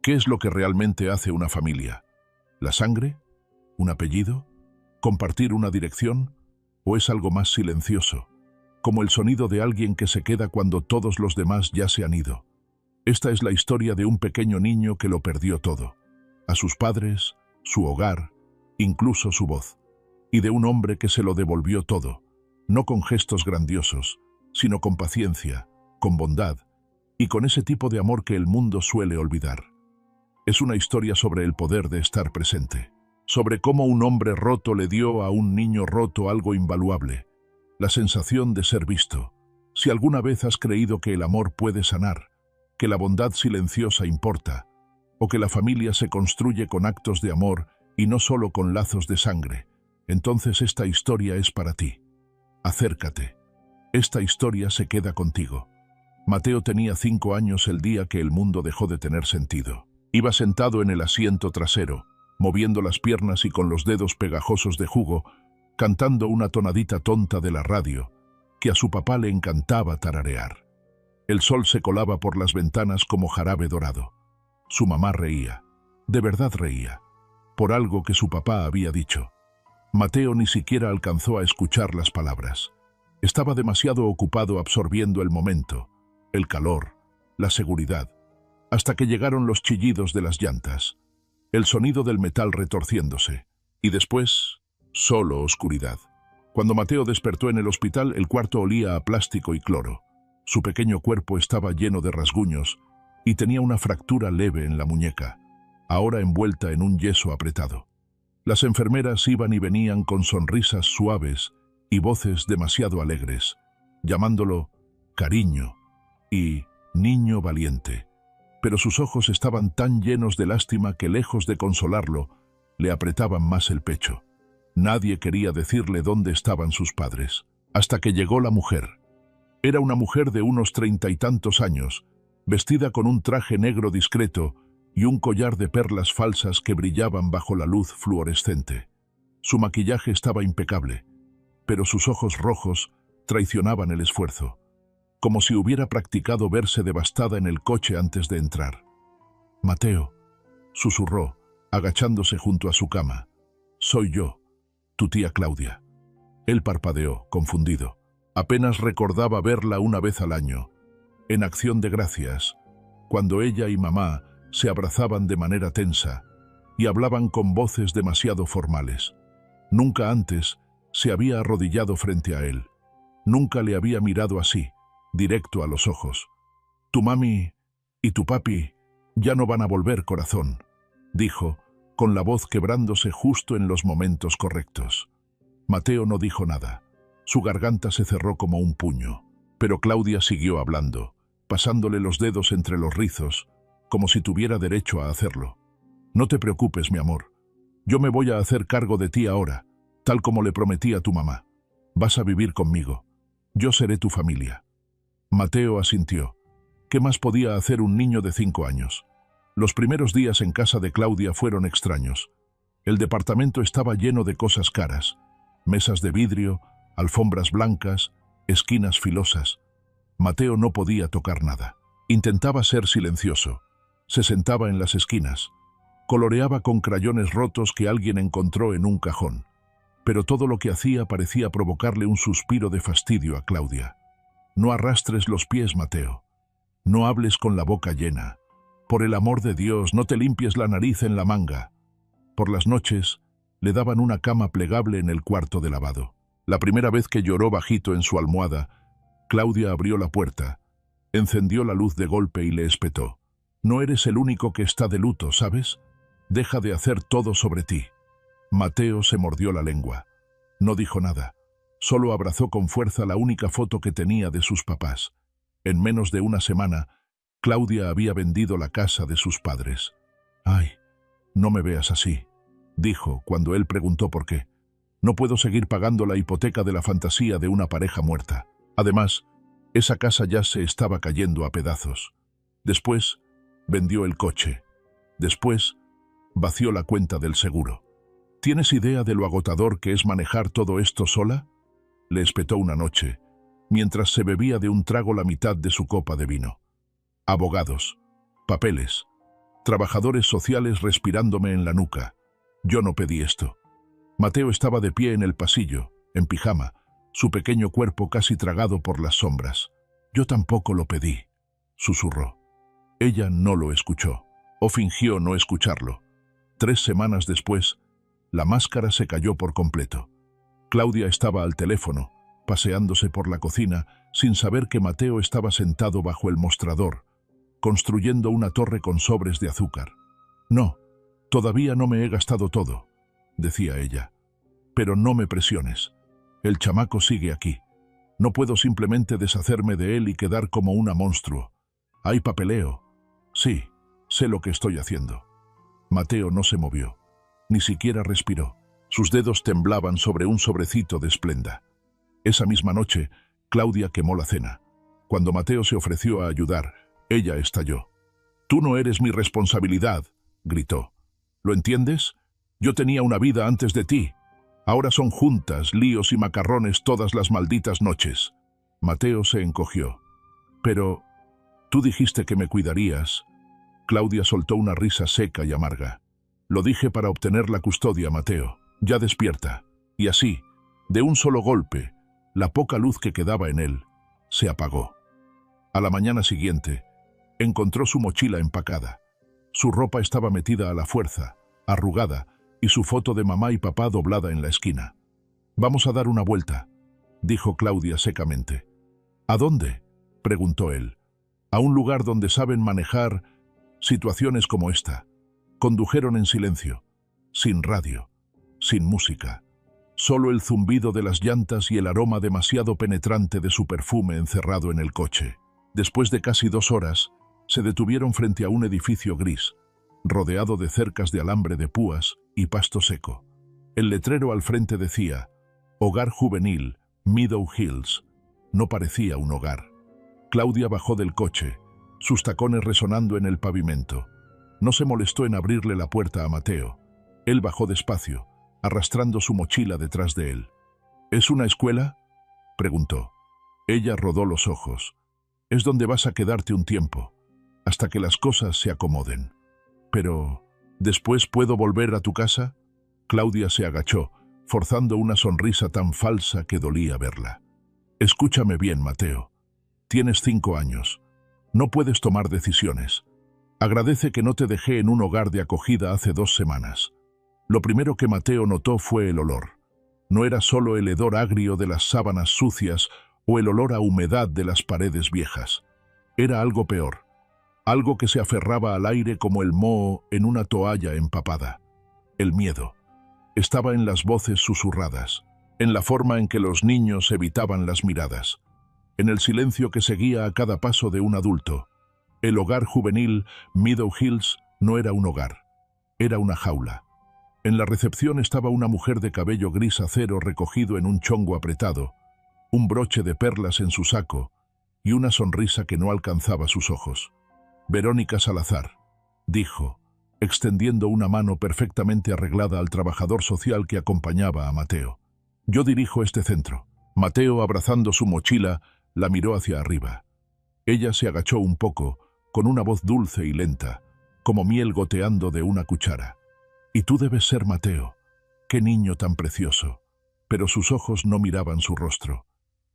¿Qué es lo que realmente hace una familia? ¿La sangre? ¿Un apellido? ¿Compartir una dirección? ¿O es algo más silencioso, como el sonido de alguien que se queda cuando todos los demás ya se han ido? Esta es la historia de un pequeño niño que lo perdió todo, a sus padres, su hogar, incluso su voz, y de un hombre que se lo devolvió todo, no con gestos grandiosos, sino con paciencia, con bondad, y con ese tipo de amor que el mundo suele olvidar. Es una historia sobre el poder de estar presente, sobre cómo un hombre roto le dio a un niño roto algo invaluable, la sensación de ser visto. Si alguna vez has creído que el amor puede sanar, que la bondad silenciosa importa, o que la familia se construye con actos de amor y no solo con lazos de sangre, entonces esta historia es para ti. Acércate. Esta historia se queda contigo. Mateo tenía 5 años el día que el mundo dejó de tener sentido. Iba sentado en el asiento trasero, moviendo las piernas y con los dedos pegajosos de jugo, cantando una tonadita tonta de la radio, que a su papá le encantaba tararear. El sol se colaba por las ventanas como jarabe dorado. Su mamá reía, de verdad reía, por algo que su papá había dicho. Mateo ni siquiera alcanzó a escuchar las palabras. Estaba demasiado ocupado absorbiendo el momento, el calor, la seguridad, hasta que llegaron los chillidos de las llantas, el sonido del metal retorciéndose, y después, solo oscuridad. Cuando Mateo despertó en el hospital, el cuarto olía a plástico y cloro. Su pequeño cuerpo estaba lleno de rasguños y tenía una fractura leve en la muñeca, ahora envuelta en un yeso apretado. Las enfermeras iban y venían con sonrisas suaves y voces demasiado alegres, llamándolo cariño y niño valiente. Pero sus ojos estaban tan llenos de lástima que, lejos de consolarlo, le apretaban más el pecho. Nadie quería decirle dónde estaban sus padres, hasta que llegó la mujer. Era una mujer de unos 30 y tantos años, vestida con un traje negro discreto y un collar de perlas falsas que brillaban bajo la luz fluorescente. Su maquillaje estaba impecable, pero sus ojos rojos traicionaban el esfuerzo, como si hubiera practicado verse devastada en el coche antes de entrar. «Mateo», susurró, agachándose junto a su cama. «Soy yo, tu tía Claudia». Él parpadeó, confundido. Apenas recordaba verla una vez al año, en Acción de Gracias, cuando ella y mamá se abrazaban de manera tensa y hablaban con voces demasiado formales. Nunca antes se había arrodillado frente a él. Nunca le había mirado así, directo a los ojos. «Tu mami y tu papi ya no van a volver, corazón», dijo, con la voz quebrándose justo en los momentos correctos. Mateo no dijo nada. Su garganta se cerró como un puño, pero Claudia siguió hablando, pasándole los dedos entre los rizos, como si tuviera derecho a hacerlo. «No te preocupes, mi amor. Yo me voy a hacer cargo de ti ahora, tal como le prometí a tu mamá. Vas a vivir conmigo. Yo seré tu familia». Mateo asintió. ¿Qué más podía hacer un niño de 5 años? Los primeros días en casa de Claudia fueron extraños. El departamento estaba lleno de cosas caras, mesas de vidrio, alfombras blancas, esquinas filosas. Mateo no podía tocar nada. Intentaba ser silencioso. Se sentaba en las esquinas. Coloreaba con crayones rotos que alguien encontró en un cajón. Pero todo lo que hacía parecía provocarle un suspiro de fastidio a Claudia. «No arrastres los pies, Mateo. No hables con la boca llena. Por el amor de Dios, no te limpies la nariz en la manga». Por las noches, le daban una cama plegable en el cuarto de lavado. La primera vez que lloró bajito en su almohada, Claudia abrió la puerta, encendió la luz de golpe y le espetó. «No eres el único que está de luto, ¿sabes? Deja de hacer todo sobre ti». Mateo se mordió la lengua. No dijo nada. Solo abrazó con fuerza la única foto que tenía de sus papás. En menos de una semana, Claudia había vendido la casa de sus padres. «Ay, no me veas así», dijo cuando él preguntó por qué. «No puedo seguir pagando la hipoteca de la fantasía de una pareja muerta. Además, esa casa ya se estaba cayendo a pedazos. Después, vendió el coche. Después, vació la cuenta del seguro. ¿Tienes idea de lo agotador que es manejar todo esto sola?», le espetó una noche, mientras se bebía de un trago la mitad de su copa de vino. «Abogados, papeles, trabajadores sociales respirándome en la nuca. Yo no pedí esto. Mateo estaba de pie en el pasillo, en pijama, su pequeño cuerpo casi tragado por las sombras. Yo tampoco lo pedí, susurró. Ella no lo escuchó, o fingió no escucharlo. 3 semanas después, la máscara se cayó por completo. Claudia estaba al teléfono, paseándose por la cocina, sin saber que Mateo estaba sentado bajo el mostrador, construyendo una torre con sobres de azúcar. No, todavía no me he gastado todo, decía ella. Pero no me presiones. El chamaco sigue aquí. No puedo simplemente deshacerme de él y quedar como una monstruo. Hay papeleo. Sí, sé lo que estoy haciendo. Mateo no se movió. Ni siquiera respiró. Sus dedos temblaban sobre un sobrecito de Splenda. Esa misma noche, Claudia quemó la cena. Cuando Mateo se ofreció a ayudar, ella estalló. «Tú no eres mi responsabilidad», gritó. «¿Lo entiendes? Yo tenía una vida antes de ti. Ahora son juntas, líos y macarrones todas las malditas noches». Mateo se encogió. «Pero tú dijiste que me cuidarías». Claudia soltó una risa seca y amarga. «Lo dije para obtener la custodia, Mateo. Ya despierta». Y así, de un solo golpe, la poca luz que quedaba en él se apagó. A la mañana siguiente, encontró su mochila empacada. Su ropa estaba metida a la fuerza, arrugada, y su foto de mamá y papá doblada en la esquina. «Vamos a dar una vuelta», dijo Claudia secamente. «¿A dónde?», preguntó él. «A un lugar donde saben manejar situaciones como esta». Condujeron en silencio, sin radio, sin música. Solo el zumbido de las llantas y el aroma demasiado penetrante de su perfume encerrado en el coche. Después de casi 2 horas, se detuvieron frente a un edificio gris, rodeado de cercas de alambre de púas y pasto seco. El letrero al frente decía, «Hogar Juvenil, Meadow Hills». No parecía un hogar. Claudia bajó del coche, sus tacones resonando en el pavimento. No se molestó en abrirle la puerta a Mateo. Él bajó despacio, arrastrando su mochila detrás de él. «¿Es una escuela?», preguntó. Ella rodó los ojos. «Es donde vas a quedarte un tiempo, hasta que las cosas se acomoden». «Pero, ¿después puedo volver a tu casa?». Claudia se agachó, forzando una sonrisa tan falsa que dolía verla. «Escúchame bien, Mateo. Tienes 5 años. No puedes tomar decisiones. Agradece que no te dejé en un hogar de acogida hace 2 semanas». Lo primero que Mateo notó fue el olor. No era solo el hedor agrio de las sábanas sucias o el olor a humedad de las paredes viejas. Era algo peor, algo que se aferraba al aire como el moho en una toalla empapada. El miedo. Estaba en las voces susurradas, en la forma en que los niños evitaban las miradas, en el silencio que seguía a cada paso de un adulto. El hogar juvenil Meadow Hills no era un hogar, era una jaula. En la recepción estaba una mujer de cabello gris acero recogido en un chongo apretado, un broche de perlas en su saco y una sonrisa que no alcanzaba sus ojos. «Verónica Salazar», dijo, extendiendo una mano perfectamente arreglada al trabajador social que acompañaba a Mateo. «Yo dirijo este centro». Mateo, abrazando su mochila, la miró hacia arriba. Ella se agachó un poco, con una voz dulce y lenta, como miel goteando de una cuchara. «Y tú debes ser Mateo. Qué niño tan precioso». Pero sus ojos no miraban su rostro.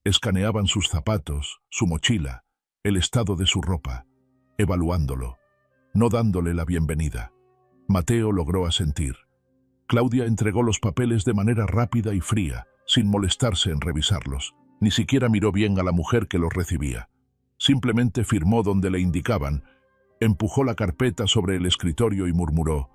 Escaneaban sus zapatos, su mochila, el estado de su ropa, evaluándolo, no dándole la bienvenida. Mateo logró asentir. Claudia entregó los papeles de manera rápida y fría, sin molestarse en revisarlos. Ni siquiera miró bien a la mujer que los recibía. Simplemente firmó donde le indicaban, empujó la carpeta sobre el escritorio y murmuró,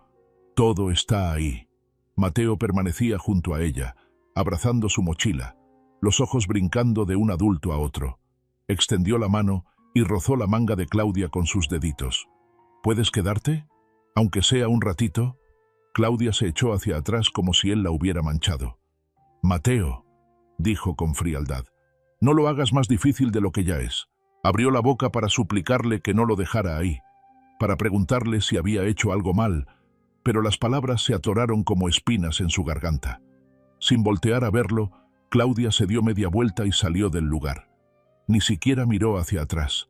«Todo está ahí». Mateo permanecía junto a ella, abrazando su mochila, los ojos brincando de un adulto a otro. Extendió la mano y rozó la manga de Claudia con sus deditos. «¿Puedes quedarte? Aunque sea un ratito». Claudia se echó hacia atrás como si él la hubiera manchado. «Mateo», dijo con frialdad, «no lo hagas más difícil de lo que ya es». Abrió la boca para suplicarle que no lo dejara ahí, para preguntarle si había hecho algo mal, pero las palabras se atoraron como espinas en su garganta. Sin voltear a verlo, Claudia se dio media vuelta y salió del lugar. Ni siquiera miró hacia atrás.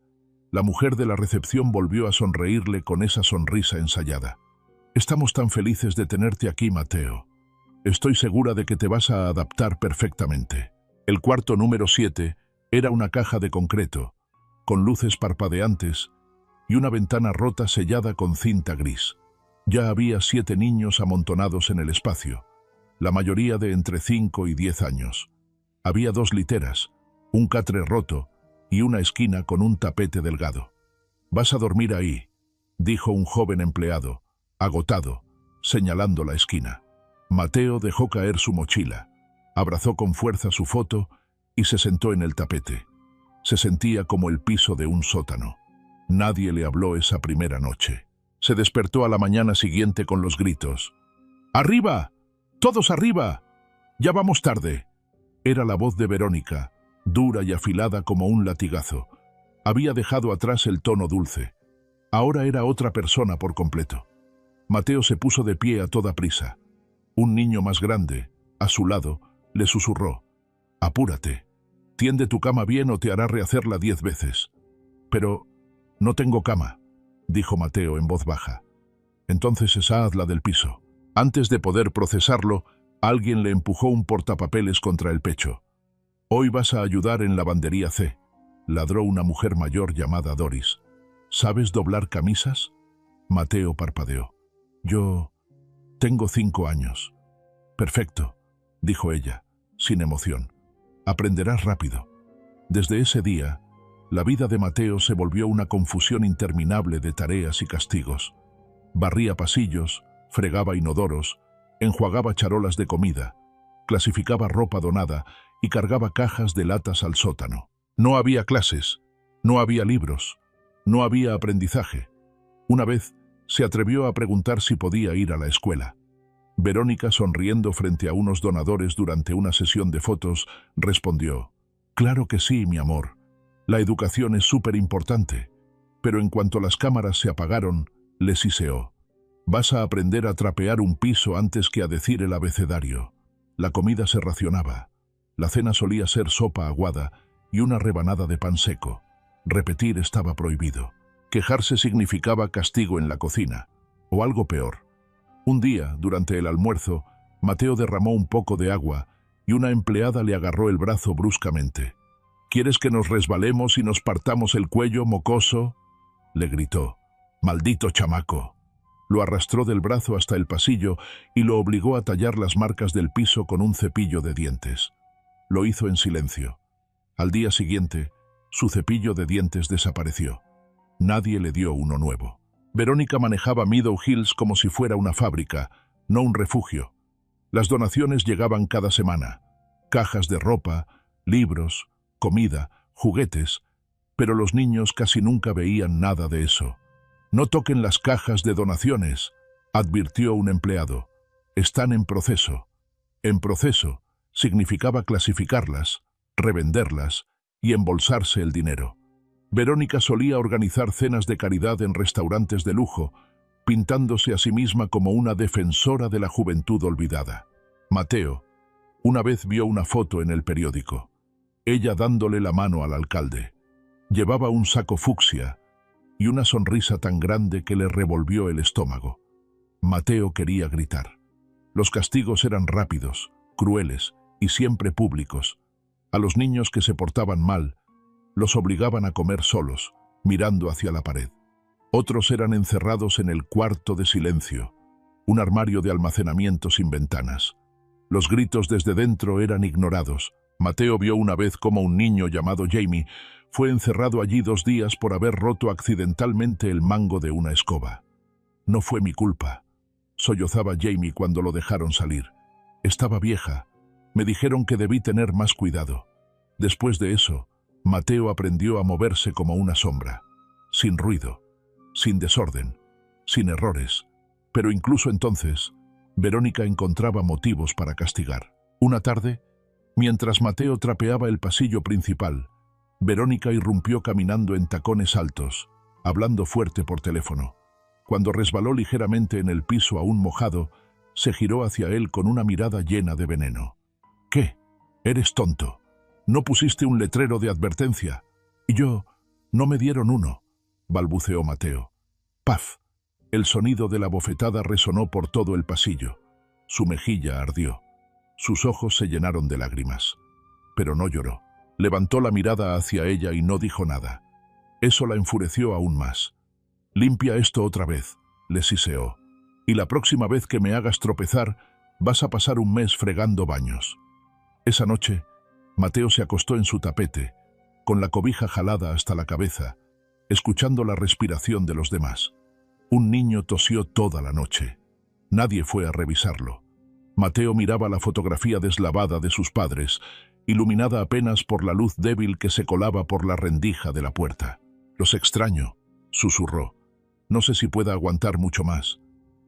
La mujer de la recepción volvió a sonreírle con esa sonrisa ensayada. Estamos tan felices de tenerte aquí, Mateo. Estoy segura de que te vas a adaptar perfectamente. El cuarto número 7 era una caja de concreto, con luces parpadeantes y una ventana rota sellada con cinta gris. Ya había 7 niños amontonados en el espacio, la mayoría de entre 5 y 10 años. Había 2 literas, un catre roto y una esquina con un tapete delgado. «Vas a dormir ahí», dijo un joven empleado, agotado, señalando la esquina. Mateo dejó caer su mochila, abrazó con fuerza su foto y se sentó en el tapete. Se sentía como el piso de un sótano. Nadie le habló esa primera noche. Se despertó a la mañana siguiente con los gritos. «¡Arriba! ¡Todos arriba! ¡Ya vamos tarde!». Era la voz de Verónica, dura y afilada como un latigazo. Había dejado atrás el tono dulce. Ahora era otra persona por completo. Mateo se puso de pie a toda prisa. Un niño más grande, a su lado, le susurró. «Apúrate. Tiende tu cama bien o te hará rehacerla 10 veces». «Pero no tengo cama», dijo Mateo en voz baja. «Entonces deshazla del piso». Antes de poder procesarlo, alguien le empujó un portapapeles contra el pecho. «Hoy vas a ayudar en lavandería C», ladró una mujer mayor llamada Doris. «¿Sabes doblar camisas?». Mateo parpadeó. «Yo tengo 5 años». «Perfecto», dijo ella, sin emoción. «Aprenderás rápido». Desde ese día, la vida de Mateo se volvió una confusión interminable de tareas y castigos. Barría pasillos, fregaba inodoros, enjuagaba charolas de comida, clasificaba ropa donada y cargaba cajas de latas al sótano. No había clases, no había libros, no había aprendizaje. Una vez se atrevió a preguntar si podía ir a la escuela. Verónica, sonriendo frente a unos donadores durante una sesión de fotos, respondió: «Claro que sí, mi amor. La educación es súper importante». Pero en cuanto las cámaras se apagaron, le siseó: «Vas a aprender a trapear un piso antes que a decir el abecedario». La comida se racionaba. La cena solía ser sopa aguada y una rebanada de pan seco. Repetir estaba prohibido. Quejarse significaba castigo en la cocina, o algo peor. Un día, durante el almuerzo, Mateo derramó un poco de agua y una empleada le agarró el brazo bruscamente. «¿Quieres que nos resbalemos y nos partamos el cuello, mocoso?», le gritó. «¡Maldito chamaco!». Lo arrastró del brazo hasta el pasillo y lo obligó a tallar las marcas del piso con un cepillo de dientes. Lo hizo en silencio. Al día siguiente, su cepillo de dientes desapareció. Nadie le dio uno nuevo. Verónica manejaba Meadow Hills como si fuera una fábrica, no un refugio. Las donaciones llegaban cada semana. Cajas de ropa, libros, comida, juguetes, pero los niños casi nunca veían nada de eso. «No toquen las cajas de donaciones», advirtió un empleado. «Están en proceso». En proceso significaba clasificarlas, revenderlas y embolsarse el dinero. Verónica solía organizar cenas de caridad en restaurantes de lujo, pintándose a sí misma como una defensora de la juventud olvidada. Mateo una vez vio una foto en el periódico. Ella dándole la mano al alcalde. Llevaba un saco fucsia y una sonrisa tan grande que le revolvió el estómago. Mateo quería gritar. Los castigos eran rápidos, crueles y siempre públicos. A los niños que se portaban mal, los obligaban a comer solos, mirando hacia la pared. Otros eran encerrados en el cuarto de silencio, un armario de almacenamiento sin ventanas. Los gritos desde dentro eran ignorados. Mateo vio una vez cómo un niño llamado Jamie fue encerrado allí 2 días por haber roto accidentalmente el mango de una escoba. «No fue mi culpa», sollozaba Jamie cuando lo dejaron salir. «Estaba vieja. Me dijeron que debí tener más cuidado». Después de eso, Mateo aprendió a moverse como una sombra, sin ruido, sin desorden, sin errores. Pero incluso entonces, Verónica encontraba motivos para castigar. Una tarde, mientras Mateo trapeaba el pasillo principal, Verónica irrumpió caminando en tacones altos, hablando fuerte por teléfono. Cuando resbaló ligeramente en el piso aún mojado, se giró hacia él con una mirada llena de veneno. «¿Qué? Eres tonto. No pusiste un letrero de advertencia. Y yo, no me dieron uno». balbuceó Mateo. ¡Paf! El sonido de la bofetada resonó por todo el pasillo. Su mejilla ardió. Sus ojos se llenaron de lágrimas. Pero no lloró. Levantó la mirada hacia ella y no dijo nada. Eso la enfureció aún más. «Limpia esto otra vez», le siseó. «Y la próxima vez que me hagas tropezar, vas a pasar un mes fregando baños». Esa noche, Mateo se acostó en su tapete, con la cobija jalada hasta la cabeza, escuchando la respiración de los demás. Un niño tosió toda la noche. Nadie fue a revisarlo. Mateo miraba la fotografía deslavada de sus padres, iluminada apenas por la luz débil que se colaba por la rendija de la puerta. «Los extraño», susurró. «No sé si pueda aguantar mucho más».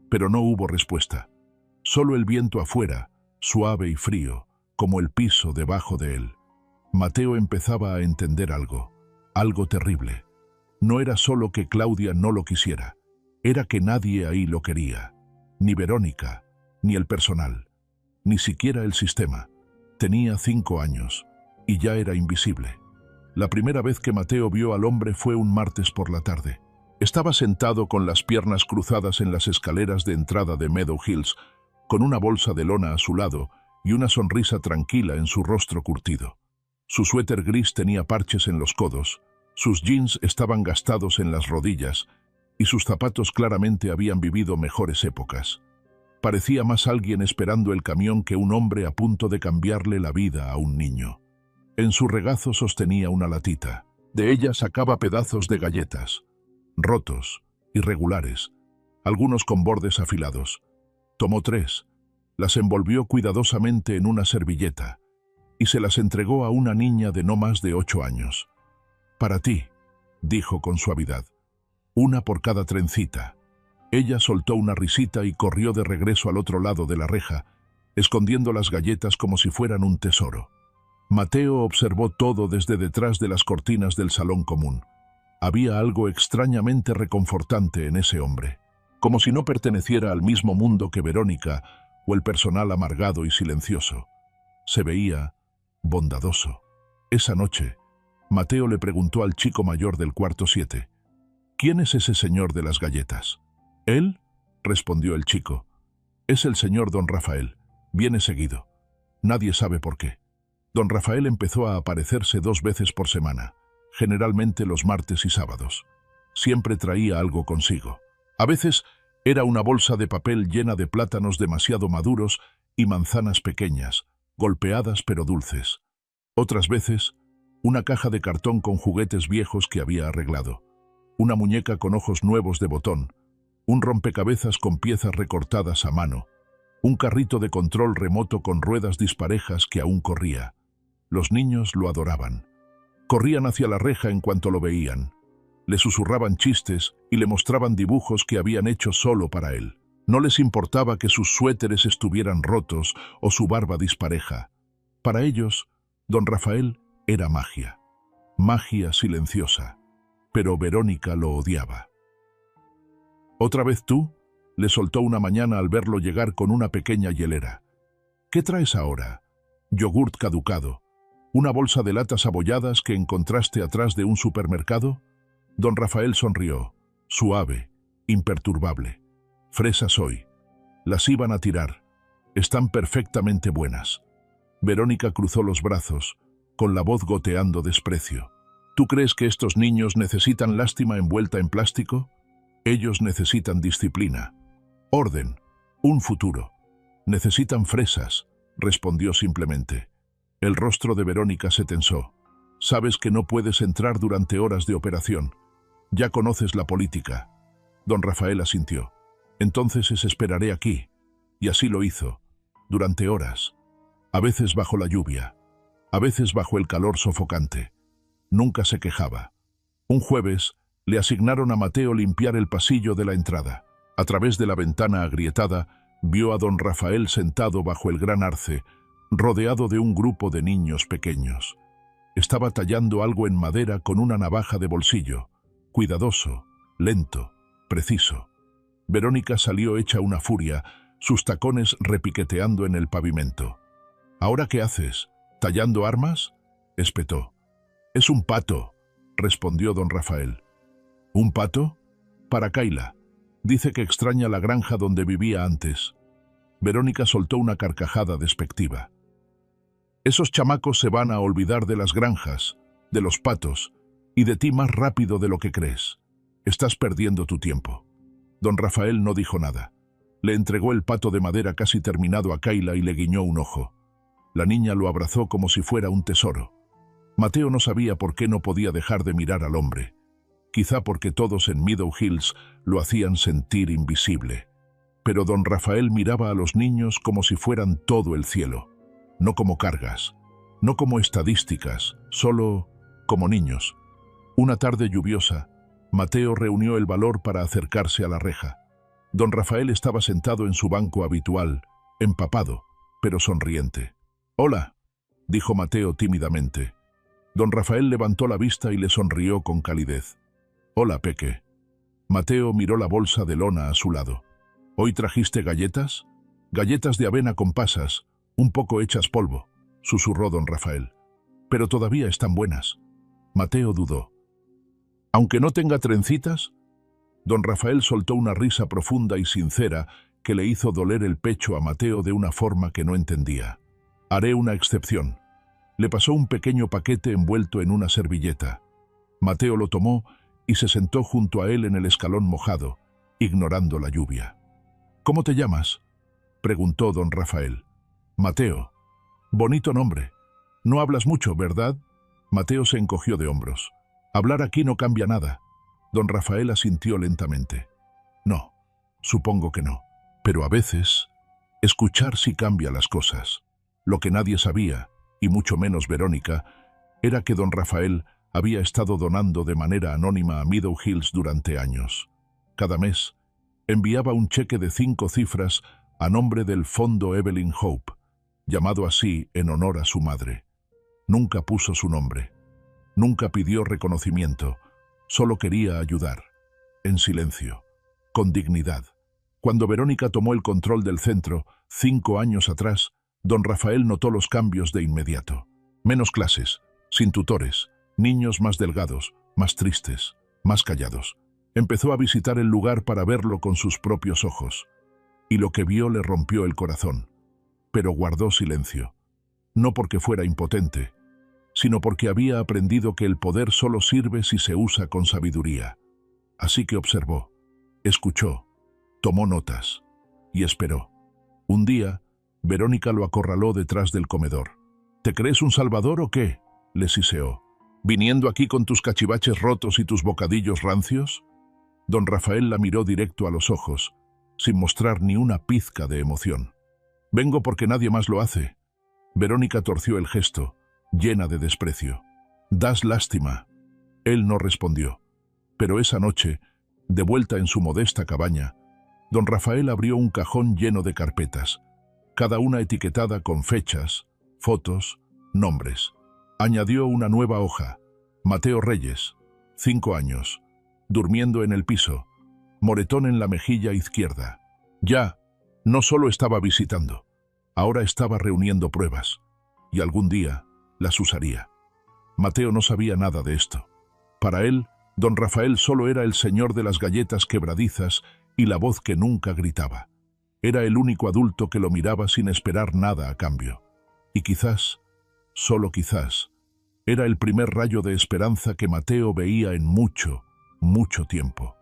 Pero no hubo respuesta. Solo el viento afuera, suave y frío, como el piso debajo de él. Mateo empezaba a entender algo terrible. No era solo que Claudia no lo quisiera, era que nadie ahí lo quería. Ni Verónica, ni el personal, ni siquiera el sistema. Tenía 5 años, y ya era invisible. La primera vez que Mateo vio al hombre fue un martes por la tarde. Estaba sentado con las piernas cruzadas en las escaleras de entrada de Meadow Hills, con una bolsa de lona a su lado y una sonrisa tranquila en su rostro curtido. Su suéter gris tenía parches en los codos, sus jeans estaban gastados en las rodillas y sus zapatos claramente habían vivido mejores épocas. Parecía más alguien esperando el camión que un hombre a punto de cambiarle la vida a un niño. En su regazo sostenía una latita. De ella sacaba pedazos de galletas, rotos, irregulares, algunos con bordes afilados. Tomó 3, las envolvió cuidadosamente en una servilleta y se las entregó a una niña de no más de 8 años. «Para ti», dijo con suavidad, «una por cada trencita». Ella soltó una risita y corrió de regreso al otro lado de la reja, escondiendo las galletas como si fueran un tesoro. Mateo observó todo desde detrás de las cortinas del salón común. Había algo extrañamente reconfortante en ese hombre, como si no perteneciera al mismo mundo que Verónica o el personal amargado y silencioso. Se veía bondadoso. Esa noche, Mateo le preguntó al chico mayor del cuarto 7, «¿Quién es ese señor de las galletas?» «¿Él?», respondió el chico. «Es el señor don Rafael. Viene seguido. Nadie sabe por qué». Don Rafael empezó a aparecerse 2 veces por semana, generalmente los martes y sábados. Siempre traía algo consigo. A veces era una bolsa de papel llena de plátanos demasiado maduros y manzanas pequeñas, golpeadas pero dulces. Otras veces, una caja de cartón con juguetes viejos que había arreglado, una muñeca con ojos nuevos de botón, un rompecabezas con piezas recortadas a mano, un carrito de control remoto con ruedas disparejas que aún corría. Los niños lo adoraban. Corrían hacia la reja en cuanto lo veían. Le susurraban chistes y le mostraban dibujos que habían hecho solo para él. No les importaba que sus suéteres estuvieran rotos o su barba dispareja. Para ellos, don Rafael era magia. Magia silenciosa. Pero Verónica lo odiaba. «¿Otra vez tú?», le soltó una mañana al verlo llegar con una pequeña hielera. «¿Qué traes ahora?» «Yogurt caducado. ¿Una bolsa de latas abolladas que encontraste atrás de un supermercado?» Don Rafael sonrió, suave, imperturbable. «Fresas hoy. Las iban a tirar. Están perfectamente buenas». Verónica cruzó los brazos, con la voz goteando desprecio. «¿Tú crees que estos niños necesitan lástima envuelta en plástico? Ellos necesitan disciplina, orden, un futuro. Necesitan fresas», respondió simplemente. El rostro de Verónica se tensó. «Sabes que no puedes entrar durante horas de operación. Ya conoces la política». Don Rafael asintió. «Entonces esperaré aquí». Y así lo hizo, durante horas. A veces bajo la lluvia, a veces bajo el calor sofocante. Nunca se quejaba. Un jueves, le asignaron a Mateo limpiar el pasillo de la entrada. A través de la ventana agrietada, vio a don Rafael sentado bajo el gran arce, rodeado de un grupo de niños pequeños. Estaba tallando algo en madera con una navaja de bolsillo, cuidadoso, lento, preciso. Verónica salió hecha una furia, sus tacones repiqueteando en el pavimento. «¿Ahora qué haces? ¿Tallando armas?», espetó. «Es un pato», respondió don Rafael. ¿Un pato? Para Kayla. Dice que extraña la granja donde vivía antes. Verónica soltó una carcajada despectiva. Esos chamacos se van a olvidar de las granjas, de los patos y de ti más rápido de lo que crees. Estás perdiendo tu tiempo. Don Rafael no dijo nada. Le entregó el pato de madera casi terminado a Kayla y le guiñó un ojo. La niña lo abrazó como si fuera un tesoro. Mateo no sabía por qué no podía dejar de mirar al hombre. Quizá porque todos en Meadow Hills lo hacían sentir invisible. Pero don Rafael miraba a los niños como si fueran todo el cielo. No como cargas, no como estadísticas, solo como niños. Una tarde lluviosa, Mateo reunió el valor para acercarse a la reja. Don Rafael estaba sentado en su banco habitual, empapado, pero sonriente. «Hola», dijo Mateo tímidamente. Don Rafael levantó la vista y le sonrió con calidez. «Hola, Peque». Mateo miró la bolsa de lona a su lado. «¿Hoy trajiste galletas?» «Galletas de avena con pasas, un poco hechas polvo», susurró don Rafael. «Pero todavía están buenas». Mateo dudó. «¿Aunque no tenga trencitas?» Don Rafael soltó una risa profunda y sincera que le hizo doler el pecho a Mateo de una forma que no entendía. «Haré una excepción». Le pasó un pequeño paquete envuelto en una servilleta. Mateo lo tomó y se sentó junto a él en el escalón mojado, ignorando la lluvia. «¿Cómo te llamas?», preguntó don Rafael. «Mateo». «Bonito nombre. No hablas mucho, ¿verdad?» Mateo se encogió de hombros. «Hablar aquí no cambia nada». Don Rafael asintió lentamente. «No, supongo que no. Pero a veces, escuchar sí cambia las cosas». Lo que nadie sabía, y mucho menos Verónica, era que don Rafael había estado donando de manera anónima a Meadow Hills durante años. Cada mes, enviaba un cheque de 5 cifras a nombre del Fondo Evelyn Hope, llamado así en honor a su madre. Nunca puso su nombre. Nunca pidió reconocimiento. Solo quería ayudar. En silencio. Con dignidad. Cuando Verónica tomó el control del centro, 5 años atrás, don Rafael notó los cambios de inmediato. Menos clases, sin tutores, niños más delgados, más tristes, más callados. Empezó a visitar el lugar para verlo con sus propios ojos. Y lo que vio le rompió el corazón. Pero guardó silencio. No porque fuera impotente, sino porque había aprendido que el poder solo sirve si se usa con sabiduría. Así que observó, escuchó, tomó notas y esperó. Un día, Verónica lo acorraló detrás del comedor. «¿Te crees un salvador o qué?», le siseó. «¿Viniendo aquí con tus cachivaches rotos y tus bocadillos rancios?». Don Rafael la miró directo a los ojos, sin mostrar ni una pizca de emoción. «Vengo porque nadie más lo hace». Verónica torció el gesto, llena de desprecio. «Das lástima». Él no respondió. Pero esa noche, de vuelta en su modesta cabaña, don Rafael abrió un cajón lleno de carpetas, cada una etiquetada con fechas, fotos, nombres. Añadió una nueva hoja. Mateo Reyes, 5 años, durmiendo en el piso, moretón en la mejilla izquierda. Ya, no solo estaba visitando, ahora estaba reuniendo pruebas, y algún día las usaría. Mateo no sabía nada de esto. Para él, don Rafael solo era el señor de las galletas quebradizas y la voz que nunca gritaba. Era el único adulto que lo miraba sin esperar nada a cambio. Y quizás, solo quizás, era el primer rayo de esperanza que Mateo veía en mucho, mucho tiempo.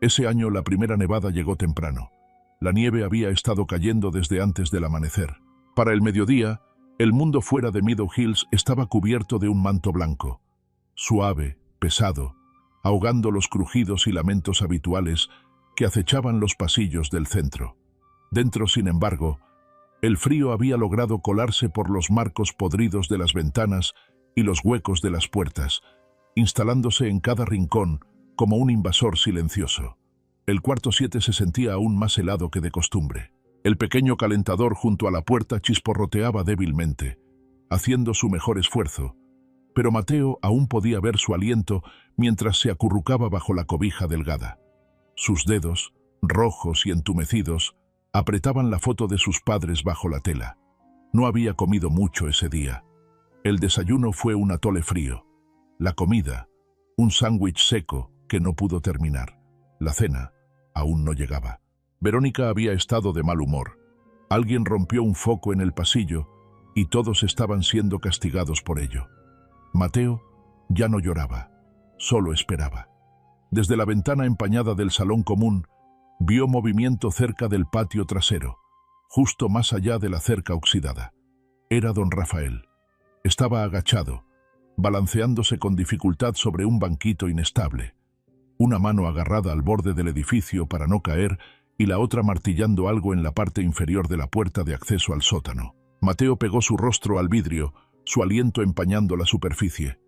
Ese año la primera nevada llegó temprano. La nieve había estado cayendo desde antes del amanecer. Para el mediodía, el mundo fuera de Meadow Hills estaba cubierto de un manto blanco, suave, pesado, ahogando los crujidos y lamentos habituales que acechaban los pasillos del centro. Dentro, sin embargo, el frío había logrado colarse por los marcos podridos de las ventanas y los huecos de las puertas, instalándose en cada rincón como un invasor silencioso. El cuarto 7 se sentía aún más helado que de costumbre. El pequeño calentador junto a la puerta chisporroteaba débilmente, haciendo su mejor esfuerzo, pero Mateo aún podía ver su aliento mientras se acurrucaba bajo la cobija delgada. Sus dedos, rojos y entumecidos, apretaban la foto de sus padres bajo la tela. No había comido mucho ese día. El desayuno fue un atole frío. La comida, un sándwich seco, que no pudo terminar. La cena aún no llegaba. Verónica había estado de mal humor. Alguien rompió un foco en el pasillo y todos estaban siendo castigados por ello. Mateo ya no lloraba, solo esperaba. Desde la ventana empañada del salón común, vio movimiento cerca del patio trasero, justo más allá de la cerca oxidada. Era don Rafael. Estaba agachado, balanceándose con dificultad sobre un banquito inestable, una mano agarrada al borde del edificio para no caer y la otra martillando algo en la parte inferior de la puerta de acceso al sótano. Mateo pegó su rostro al vidrio, su aliento empañando la superficie.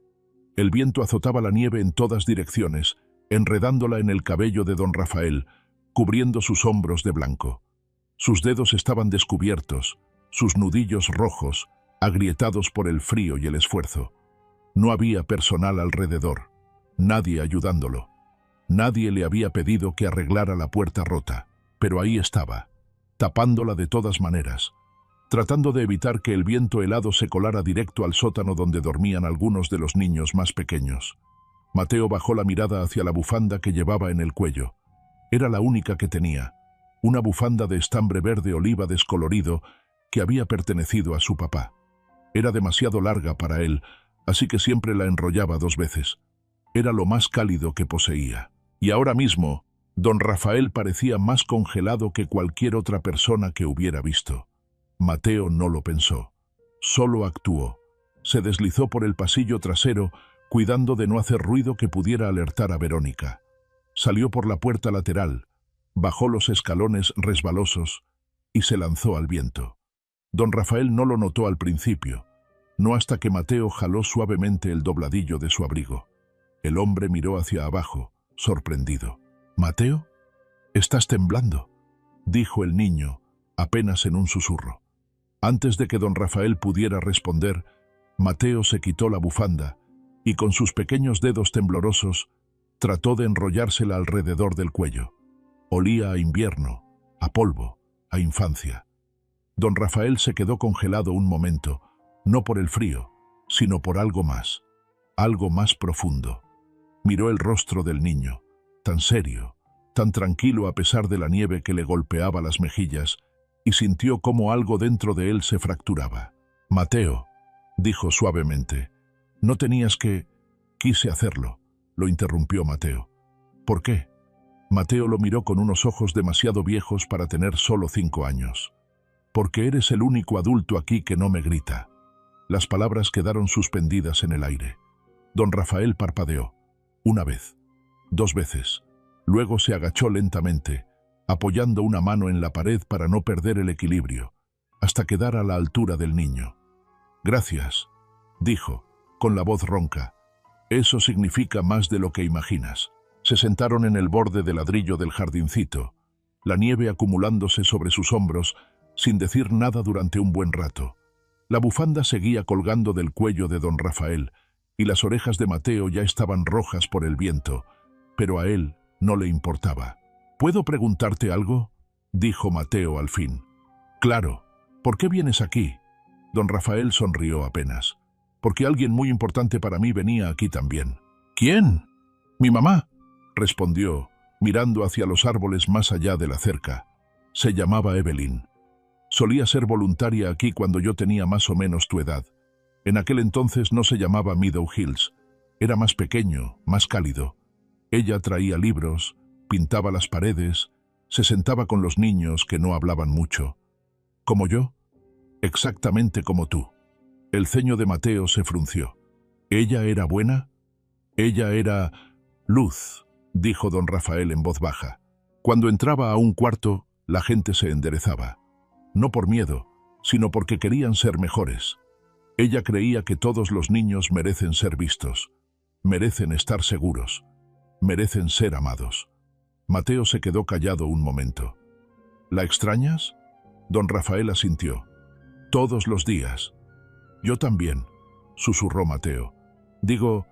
El viento azotaba la nieve en todas direcciones, enredándola en el cabello de don Rafael, cubriendo sus hombros de blanco. Sus dedos estaban descubiertos, sus nudillos rojos, agrietados por el frío y el esfuerzo. No había personal alrededor, nadie ayudándolo. Nadie le había pedido que arreglara la puerta rota, pero ahí estaba, tapándola de todas maneras, tratando de evitar que el viento helado se colara directo al sótano donde dormían algunos de los niños más pequeños. Mateo bajó la mirada hacia la bufanda que llevaba en el cuello. Era la única que tenía, una bufanda de estambre verde oliva descolorido que había pertenecido a su papá. Era demasiado larga para él, así que siempre la enrollaba 2 veces. Era lo más cálido que poseía. Y ahora mismo, don Rafael parecía más congelado que cualquier otra persona que hubiera visto. Mateo no lo pensó, solo actuó. Se deslizó por el pasillo trasero, cuidando de no hacer ruido que pudiera alertar a Verónica. Salió por la puerta lateral, bajó los escalones resbalosos y se lanzó al viento. Don Rafael no lo notó al principio, no hasta que Mateo jaló suavemente el dobladillo de su abrigo. El hombre miró hacia abajo, sorprendido. «¿Mateo? Estás temblando», dijo el niño, apenas en un susurro. Antes de que don Rafael pudiera responder, Mateo se quitó la bufanda y con sus pequeños dedos temblorosos trató de enrollársela alrededor del cuello. Olía a invierno, a polvo, a infancia. Don Rafael se quedó congelado un momento, no por el frío, sino por algo más profundo. Miró el rostro del niño, tan serio, tan tranquilo a pesar de la nieve que le golpeaba las mejillas, y sintió cómo algo dentro de él se fracturaba. «Mateo», dijo suavemente, «no tenías que...». «Quise hacerlo», lo interrumpió Mateo. «¿Por qué?». Mateo lo miró con unos ojos demasiado viejos para tener solo 5 años. «Porque eres el único adulto aquí que no me grita». Las palabras quedaron suspendidas en el aire. Don Rafael parpadeó. 1 vez, 2 veces. Luego se agachó lentamente, apoyando una mano en la pared para no perder el equilibrio, hasta quedar a la altura del niño. «Gracias», dijo, con la voz ronca. «Eso significa más de lo que imaginas». Se sentaron en el borde de ladrillo del jardincito, la nieve acumulándose sobre sus hombros, sin decir nada durante un buen rato. La bufanda seguía colgando del cuello de don Rafael, y las orejas de Mateo ya estaban rojas por el viento, pero a él no le importaba. «¿Puedo preguntarte algo?», dijo Mateo al fin. «Claro. ¿Por qué vienes aquí?». Don Rafael sonrió apenas. «Porque alguien muy importante para mí venía aquí también». «¿Quién?». «Mi mamá», respondió, mirando hacia los árboles más allá de la cerca. «Se llamaba Evelyn. Solía ser voluntaria aquí cuando yo tenía más o menos tu edad. En aquel entonces no se llamaba Meadow Hills. Era más pequeño, más cálido. Ella traía libros, pintaba las paredes, se sentaba con los niños que no hablaban mucho. ¿Como yo?». «Exactamente como tú». El ceño de Mateo se frunció. «¿Ella era buena?». «Ella era luz», dijo don Rafael en voz baja. Cuando entraba a un cuarto, la gente se enderezaba. No por miedo, sino porque querían ser mejores. Ella creía que todos los niños merecen ser vistos, merecen estar seguros, merecen ser amados. Mateo se quedó callado un momento. «¿La extrañas?». Don Rafael asintió. «Todos los días». «Yo también», susurró Mateo. «Digo,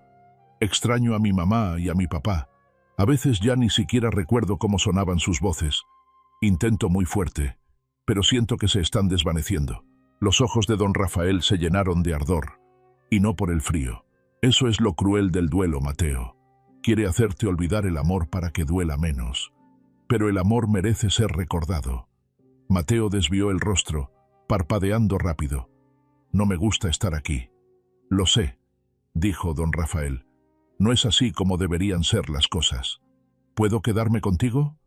extraño a mi mamá y a mi papá. A veces ya ni siquiera recuerdo cómo sonaban sus voces. Intento muy fuerte, pero siento que se están desvaneciendo». Los ojos de don Rafael se llenaron de ardor, y no por el frío. «Eso es lo cruel del duelo, Mateo. Quiere hacerte olvidar el amor para que duela menos. Pero el amor merece ser recordado. Mateo desvió el rostro, parpadeando rápido. No me gusta estar aquí. Lo sé, dijo don Rafael. No es así como deberían ser las cosas. ¿Puedo quedarme contigo?,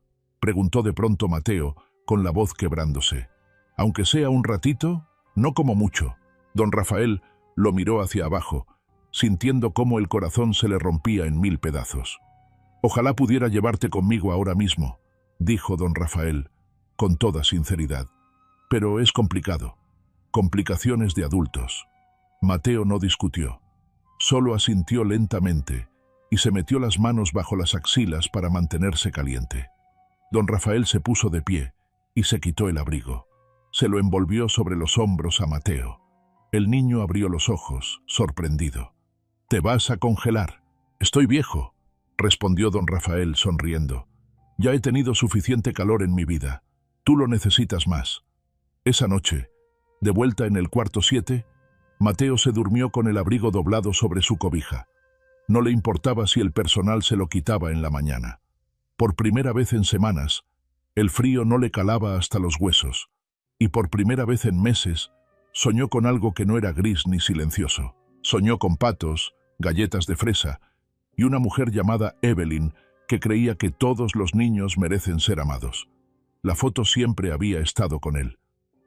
preguntó de pronto Mateo, con la voz quebrándose. Aunque sea un ratito, no como mucho. Don Rafael lo miró hacia abajo, sintiendo cómo el corazón se le rompía en 1000 pedazos. Ojalá pudiera llevarte conmigo ahora mismo, dijo don Rafael, con toda sinceridad. Pero es complicado. Complicaciones de adultos. Mateo no discutió. Solo asintió lentamente y se metió las manos bajo las axilas para mantenerse caliente. Don Rafael se puso de pie y se quitó el abrigo. Se lo envolvió sobre los hombros a Mateo. El niño abrió los ojos, sorprendido. «¿Te vas a congelar?» «Estoy viejo», respondió don Rafael sonriendo. «Ya he tenido suficiente calor en mi vida. Tú lo necesitas más». Esa noche, de vuelta en el cuarto 7, Mateo se durmió con el abrigo doblado sobre su cobija. No le importaba si el personal se lo quitaba en la mañana. Por primera vez en semanas, el frío no le calaba hasta los huesos, y por primera vez en meses, soñó con algo que no era gris ni silencioso. Soñó con patos, galletas de fresa, y una mujer llamada Evelyn que creía que todos los niños merecen ser amados. La foto siempre había estado con él.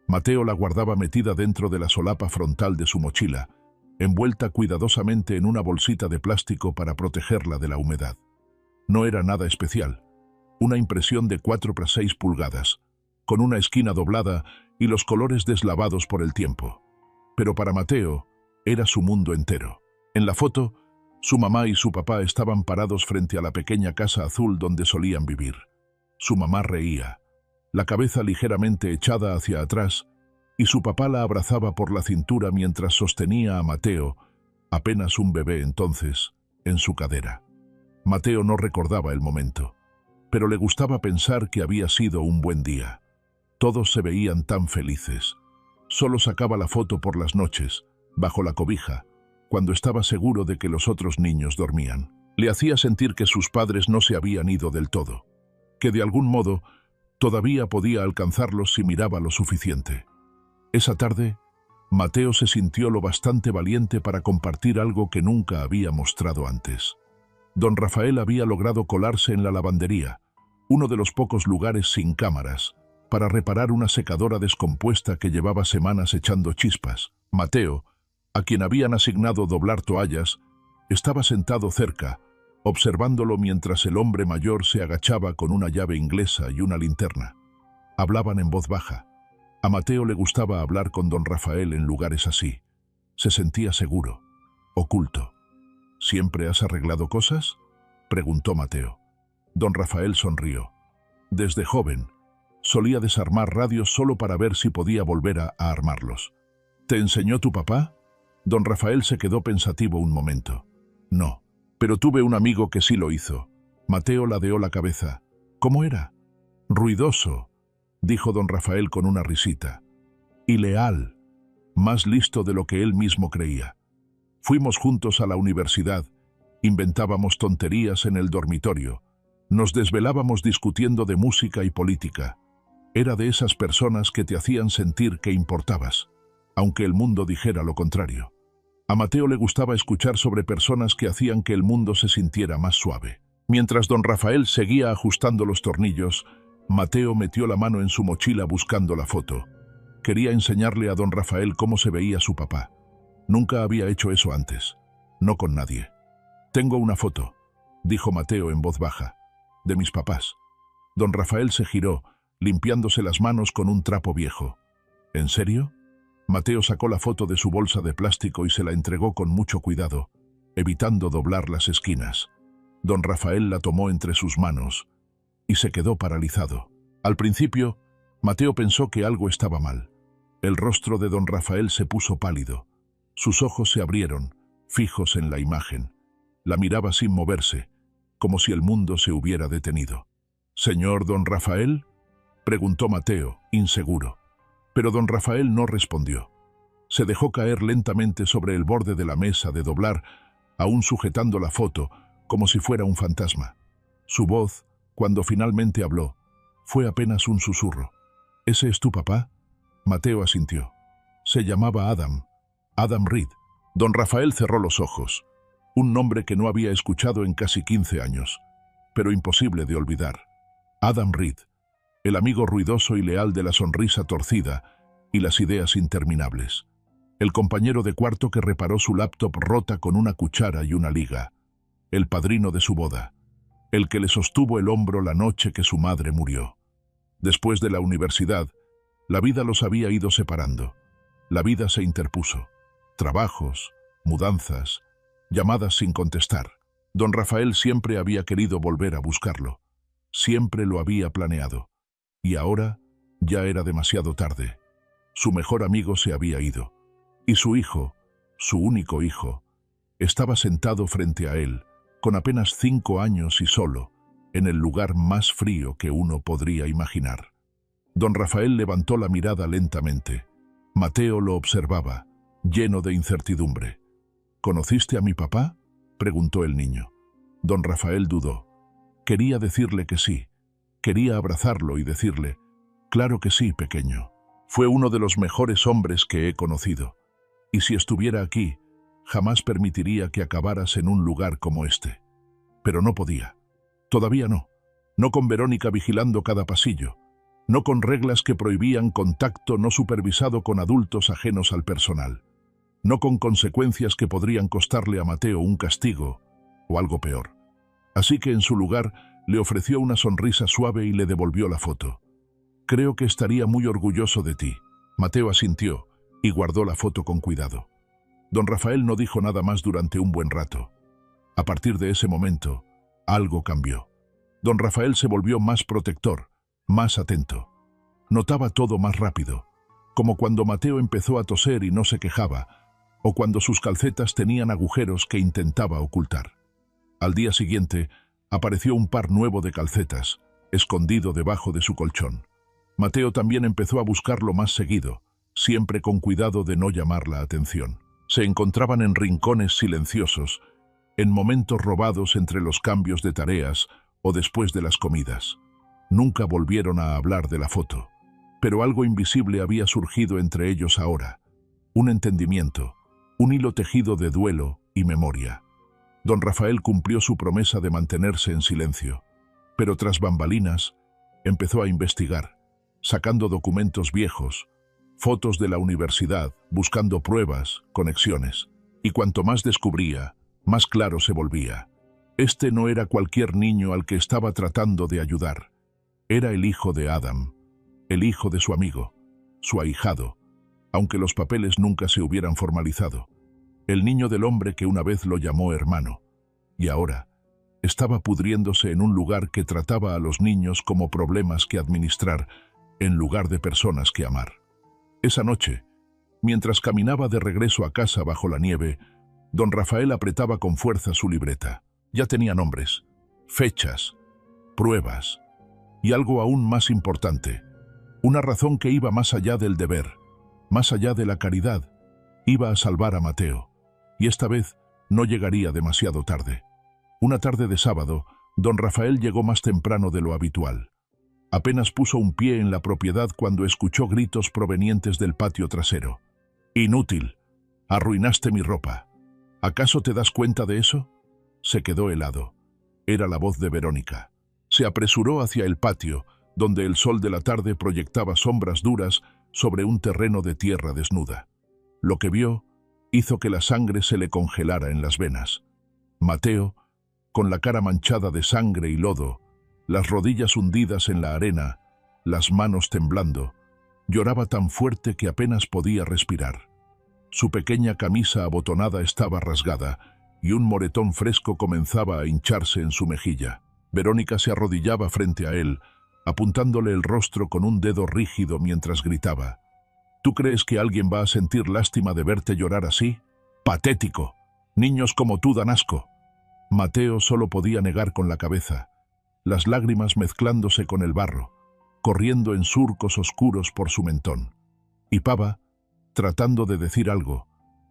Mateo la guardaba metida dentro de la solapa frontal de su mochila, envuelta cuidadosamente en una bolsita de plástico para protegerla de la humedad. No era nada especial. Una impresión de 4x6 pulgadas, con una esquina doblada y los colores deslavados por el tiempo. Pero para Mateo, era su mundo entero. En la foto, su mamá y su papá estaban parados frente a la pequeña casa azul donde solían vivir. Su mamá reía, la cabeza ligeramente echada hacia atrás, y su papá la abrazaba por la cintura mientras sostenía a Mateo, apenas un bebé entonces, en su cadera. Mateo no recordaba el momento, pero le gustaba pensar que había sido un buen día. Todos se veían tan felices. Solo sacaba la foto por las noches, bajo la cobija, cuando estaba seguro de que los otros niños dormían. Le hacía sentir que sus padres no se habían ido del todo, que de algún modo todavía podía alcanzarlos si miraba lo suficiente. Esa tarde, Mateo se sintió lo bastante valiente para compartir algo que nunca había mostrado antes. Don Rafael había logrado colarse en la lavandería, uno de los pocos lugares sin cámaras, para reparar una secadora descompuesta que llevaba semanas echando chispas. Mateo, a quien habían asignado doblar toallas, estaba sentado cerca, observándolo mientras el hombre mayor se agachaba con una llave inglesa y una linterna. Hablaban en voz baja. A Mateo le gustaba hablar con don Rafael en lugares así. Se sentía seguro, oculto. ¿Siempre has arreglado cosas?, preguntó Mateo. Don Rafael sonrió. Desde joven, solía desarmar radios solo para ver si podía volver a armarlos. ¿Te enseñó tu papá? Don Rafael se quedó pensativo un momento. No, pero tuve un amigo que sí lo hizo. Mateo ladeó la cabeza. ¿Cómo era? Ruidoso, dijo don Rafael con una risita. Y leal, más listo de lo que él mismo creía. Fuimos juntos a la universidad, inventábamos tonterías en el dormitorio, nos desvelábamos discutiendo de música y política. Era de esas personas que te hacían sentir que importabas, aunque el mundo dijera lo contrario. A Mateo le gustaba escuchar sobre personas que hacían que el mundo se sintiera más suave. Mientras don Rafael seguía ajustando los tornillos, Mateo metió la mano en su mochila buscando la foto. Quería enseñarle a don Rafael cómo se veía su papá. Nunca había hecho eso antes, no con nadie. «Tengo una foto», dijo Mateo en voz baja, «de mis papás». Don Rafael se giró, limpiándose las manos con un trapo viejo. «¿En serio?». Mateo sacó la foto de su bolsa de plástico y se la entregó con mucho cuidado, evitando doblar las esquinas. Don Rafael la tomó entre sus manos y se quedó paralizado. Al principio, Mateo pensó que algo estaba mal. El rostro de don Rafael se puso pálido. Sus ojos se abrieron, fijos en la imagen. La miraba sin moverse, como si el mundo se hubiera detenido. «¿Señor don Rafael?», preguntó Mateo, inseguro. Pero don Rafael no respondió. Se dejó caer lentamente sobre el borde de la mesa de doblar, aún sujetando la foto, como si fuera un fantasma. Su voz, cuando finalmente habló, fue apenas un susurro. ¿Ese es tu papá? Mateo asintió. Se llamaba Adam. Adam Reed. Don Rafael cerró los ojos. Un nombre que no había escuchado en casi 15 años, pero imposible de olvidar. Adam Reed, el amigo ruidoso y leal de la sonrisa torcida y las ideas interminables. El compañero de cuarto que reparó su laptop rota con una cuchara y una liga. El padrino de su boda. El que le sostuvo el hombro la noche que su madre murió. Después de la universidad, la vida los había ido separando. La vida se interpuso. Trabajos, mudanzas, llamadas sin contestar. Don Rafael siempre había querido volver a buscarlo. Siempre lo había planeado. Y ahora ya era demasiado tarde. Su mejor amigo se había ido. Y su hijo, su único hijo, estaba sentado frente a él, con apenas 5 años y solo, en el lugar más frío que uno podría imaginar. Don Rafael levantó la mirada lentamente. Mateo lo observaba, lleno de incertidumbre. ¿Conociste a mi papá?, preguntó el niño. Don Rafael dudó. Quería decirle que sí. Quería abrazarlo y decirle, «Claro que sí, pequeño. Fue uno de los mejores hombres que he conocido. Y si estuviera aquí, jamás permitiría que acabaras en un lugar como este». Pero no podía. Todavía no. No con Verónica vigilando cada pasillo. No con reglas que prohibían contacto no supervisado con adultos ajenos al personal. No con consecuencias que podrían costarle a Mateo un castigo o algo peor. Así que en su lugar le ofreció una sonrisa suave y le devolvió la foto. «Creo que estaría muy orgulloso de ti». Mateo asintió y guardó la foto con cuidado. Don Rafael no dijo nada más durante un buen rato. A partir de ese momento, algo cambió. Don Rafael se volvió más protector, más atento. Notaba todo más rápido, como cuando Mateo empezó a toser y no se quejaba, o cuando sus calcetas tenían agujeros que intentaba ocultar. Al día siguiente, apareció un par nuevo de calcetas, escondido debajo de su colchón. Mateo también empezó a buscarlo más seguido, siempre con cuidado de no llamar la atención. Se encontraban en rincones silenciosos, en momentos robados entre los cambios de tareas o después de las comidas. Nunca volvieron a hablar de la foto, pero algo invisible había surgido entre ellos ahora. Un entendimiento, un hilo tejido de duelo y memoria. Don Rafael cumplió su promesa de mantenerse en silencio, pero tras bambalinas empezó a investigar, sacando documentos viejos, fotos de la universidad, buscando pruebas, conexiones. Y cuanto más descubría, más claro se volvía. Este no era cualquier niño al que estaba tratando de ayudar. Era el hijo de Adam, el hijo de su amigo, su ahijado, aunque los papeles nunca se hubieran formalizado. El niño del hombre que una vez lo llamó hermano, y ahora estaba pudriéndose en un lugar que trataba a los niños como problemas que administrar en lugar de personas que amar. Esa noche, mientras caminaba de regreso a casa bajo la nieve, don Rafael apretaba con fuerza su libreta. Ya tenía nombres, fechas, pruebas y algo aún más importante, una razón que iba más allá del deber, más allá de la caridad. Iba a salvar a Mateo, y esta vez no llegaría demasiado tarde. Una tarde de sábado, don Rafael llegó más temprano de lo habitual. Apenas puso un pie en la propiedad cuando escuchó gritos provenientes del patio trasero. «Inútil, arruinaste mi ropa. ¿Acaso te das cuenta de eso?». Se quedó helado. Era la voz de Verónica. Se apresuró hacia el patio, donde el sol de la tarde proyectaba sombras duras sobre un terreno de tierra desnuda. Lo que vio hizo que la sangre se le congelara en las venas. Mateo, con la cara manchada de sangre y lodo, las rodillas hundidas en la arena, las manos temblando, lloraba tan fuerte que apenas podía respirar. Su pequeña camisa abotonada estaba rasgada y un moretón fresco comenzaba a hincharse en su mejilla. Verónica se arrodillaba frente a él, apuntándole el rostro con un dedo rígido mientras gritaba: «¿Tú crees que alguien va a sentir lástima de verte llorar así? ¡Patético! Niños como tú dan asco». Mateo solo podía negar con la cabeza, las lágrimas mezclándose con el barro, corriendo en surcos oscuros por su mentón. Y Pava, tratando de decir algo,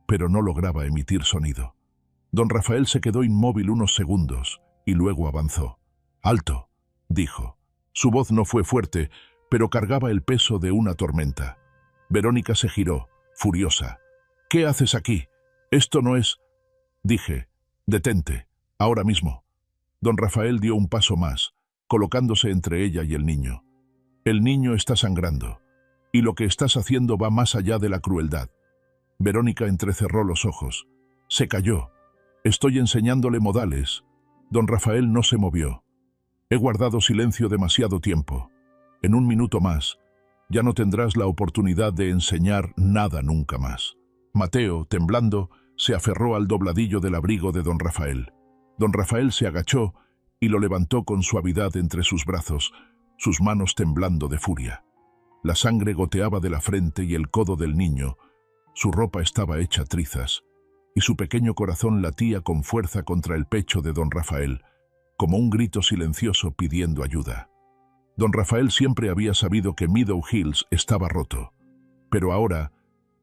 pero no lograba emitir sonido. Don Rafael se quedó inmóvil unos segundos y luego avanzó. «¡Alto!», dijo. Su voz no fue fuerte, pero cargaba el peso de una tormenta. Verónica se giró, furiosa. «¿Qué haces aquí? Esto no es...». Dije: «Detente, ahora mismo». Don Rafael dio un paso más, colocándose entre ella y el niño. «El niño está sangrando, y lo que estás haciendo va más allá de la crueldad». Verónica entrecerró los ojos. Se calló. «Estoy enseñándole modales». Don Rafael no se movió. «He guardado silencio demasiado tiempo. En un minuto más, ya no tendrás la oportunidad de enseñar nada nunca más». Mateo, temblando, se aferró al dobladillo del abrigo de don Rafael. Don Rafael se agachó y lo levantó con suavidad entre sus brazos, sus manos temblando de furia. La sangre goteaba de la frente y el codo del niño, su ropa estaba hecha trizas, y su pequeño corazón latía con fuerza contra el pecho de don Rafael, como un grito silencioso pidiendo ayuda. Don Rafael siempre había sabido que Meadow Hills estaba roto, pero ahora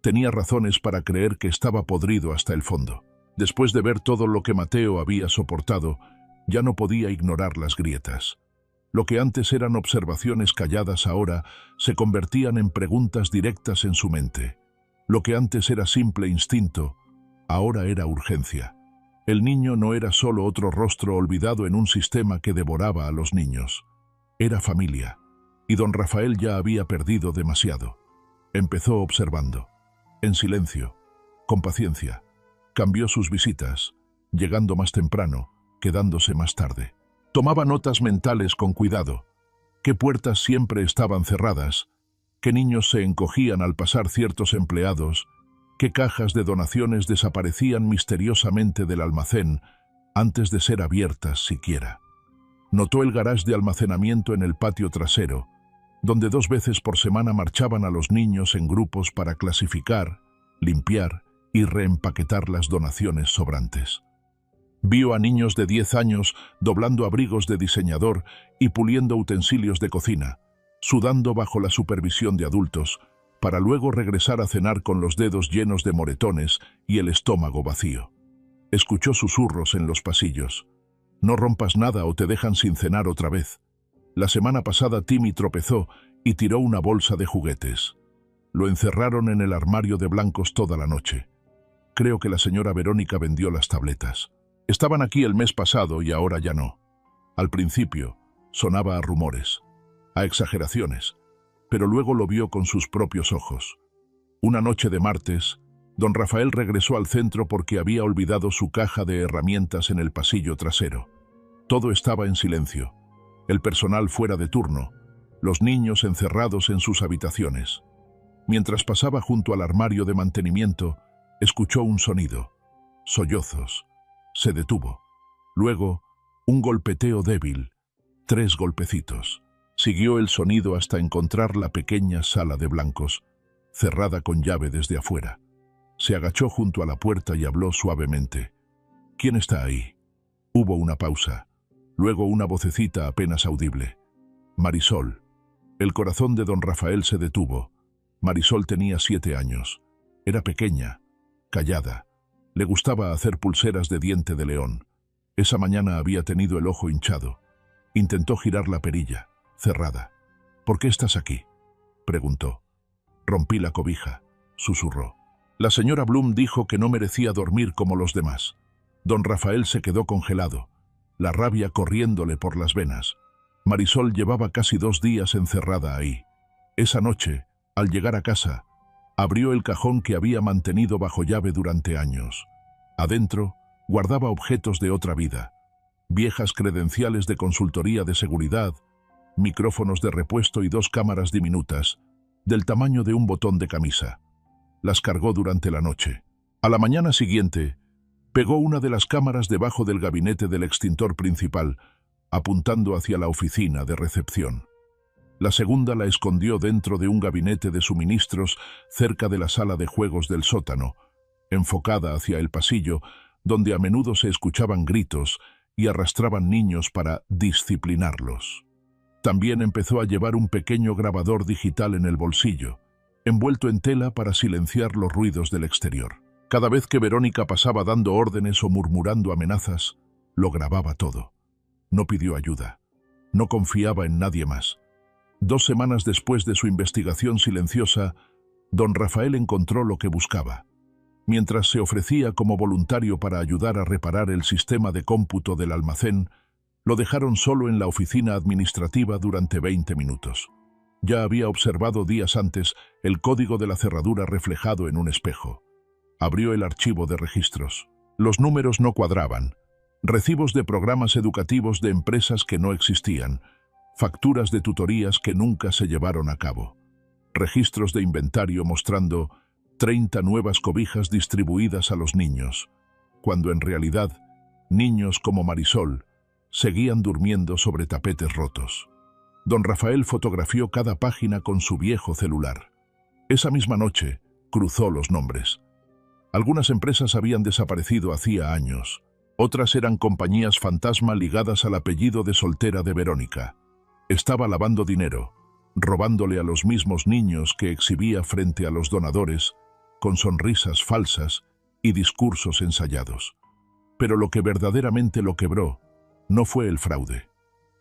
tenía razones para creer que estaba podrido hasta el fondo. Después de ver todo lo que Mateo había soportado, ya no podía ignorar las grietas. Lo que antes eran observaciones calladas ahora se convertían en preguntas directas en su mente. Lo que antes era simple instinto, ahora era urgencia. El niño no era solo otro rostro olvidado en un sistema que devoraba a los niños. Era familia, y don Rafael ya había perdido demasiado. Empezó observando, en silencio, con paciencia. Cambió sus visitas, llegando más temprano, quedándose más tarde. Tomaba notas mentales con cuidado. ¿Qué puertas siempre estaban cerradas? ¿Qué niños se encogían al pasar ciertos empleados? ¿Qué cajas de donaciones desaparecían misteriosamente del almacén antes de ser abiertas siquiera? Notó el garage de almacenamiento en el patio trasero, donde 2 veces por semana marchaban a los niños en grupos para clasificar, limpiar y reempaquetar las donaciones sobrantes. Vio a niños de 10 años doblando abrigos de diseñador y puliendo utensilios de cocina, sudando bajo la supervisión de adultos, para luego regresar a cenar con los dedos llenos de moretones y el estómago vacío. Escuchó susurros en los pasillos. «No rompas nada o te dejan sin cenar otra vez». La semana pasada Timmy tropezó y tiró una bolsa de juguetes. Lo encerraron en el armario de blancos toda la noche. Creo que la señora Verónica vendió las tabletas. Estaban aquí el mes pasado y ahora ya no. Al principio, sonaba a rumores, a exageraciones, pero luego lo vio con sus propios ojos. Una noche de martes, don Rafael regresó al centro porque había olvidado su caja de herramientas en el pasillo trasero. Todo estaba en silencio. El personal fuera de turno, los niños encerrados en sus habitaciones. Mientras pasaba junto al armario de mantenimiento, escuchó un sonido. Sollozos. Se detuvo. Luego, un golpeteo débil. 3 golpecitos. Siguió el sonido hasta encontrar la pequeña sala de blancos, cerrada con llave desde afuera. Se agachó junto a la puerta y habló suavemente. «¿Quién está ahí?». Hubo una pausa. Luego una vocecita apenas audible. «Marisol». El corazón de don Rafael se detuvo. Marisol tenía 7 años. Era pequeña, callada. Le gustaba hacer pulseras de diente de león. Esa mañana había tenido el ojo hinchado. Intentó girar la perilla, cerrada. «¿Por qué estás aquí?», preguntó. «Rompí la cobija», susurró. La señora Bloom dijo que no merecía dormir como los demás. Don Rafael se quedó congelado, la rabia corriéndole por las venas. Marisol llevaba casi 2 días encerrada ahí. Esa noche, al llegar a casa, abrió el cajón que había mantenido bajo llave durante años. Adentro, guardaba objetos de otra vida, viejas credenciales de consultoría de seguridad, micrófonos de repuesto y 2 cámaras diminutas, del tamaño de un botón de camisa. Las cargó durante la noche. A la mañana siguiente, pegó una de las cámaras debajo del gabinete del extintor principal, apuntando hacia la oficina de recepción. La segunda la escondió dentro de un gabinete de suministros cerca de la sala de juegos del sótano, enfocada hacia el pasillo, donde a menudo se escuchaban gritos y arrastraban niños para disciplinarlos. También empezó a llevar un pequeño grabador digital en el bolsillo, envuelto en tela para silenciar los ruidos del exterior. Cada vez que Verónica pasaba dando órdenes o murmurando amenazas, lo grababa todo. No pidió ayuda. No confiaba en nadie más. 2 semanas después de su investigación silenciosa, don Rafael encontró lo que buscaba. Mientras se ofrecía como voluntario para ayudar a reparar el sistema de cómputo del almacén, lo dejaron solo en la oficina administrativa durante 20 minutos. Ya había observado días antes el código de la cerradura reflejado en un espejo. Abrió el archivo de registros. Los números no cuadraban. Recibos de programas educativos de empresas que no existían. Facturas de tutorías que nunca se llevaron a cabo. Registros de inventario mostrando 30 nuevas cobijas distribuidas a los niños, cuando en realidad, niños como Marisol seguían durmiendo sobre tapetes rotos. Don Rafael fotografió cada página con su viejo celular. Esa misma noche, cruzó los nombres. Algunas empresas habían desaparecido hacía años. Otras eran compañías fantasma ligadas al apellido de soltera de Verónica. Estaba lavando dinero, robándole a los mismos niños que exhibía frente a los donadores, con sonrisas falsas y discursos ensayados. Pero lo que verdaderamente lo quebró no fue el fraude,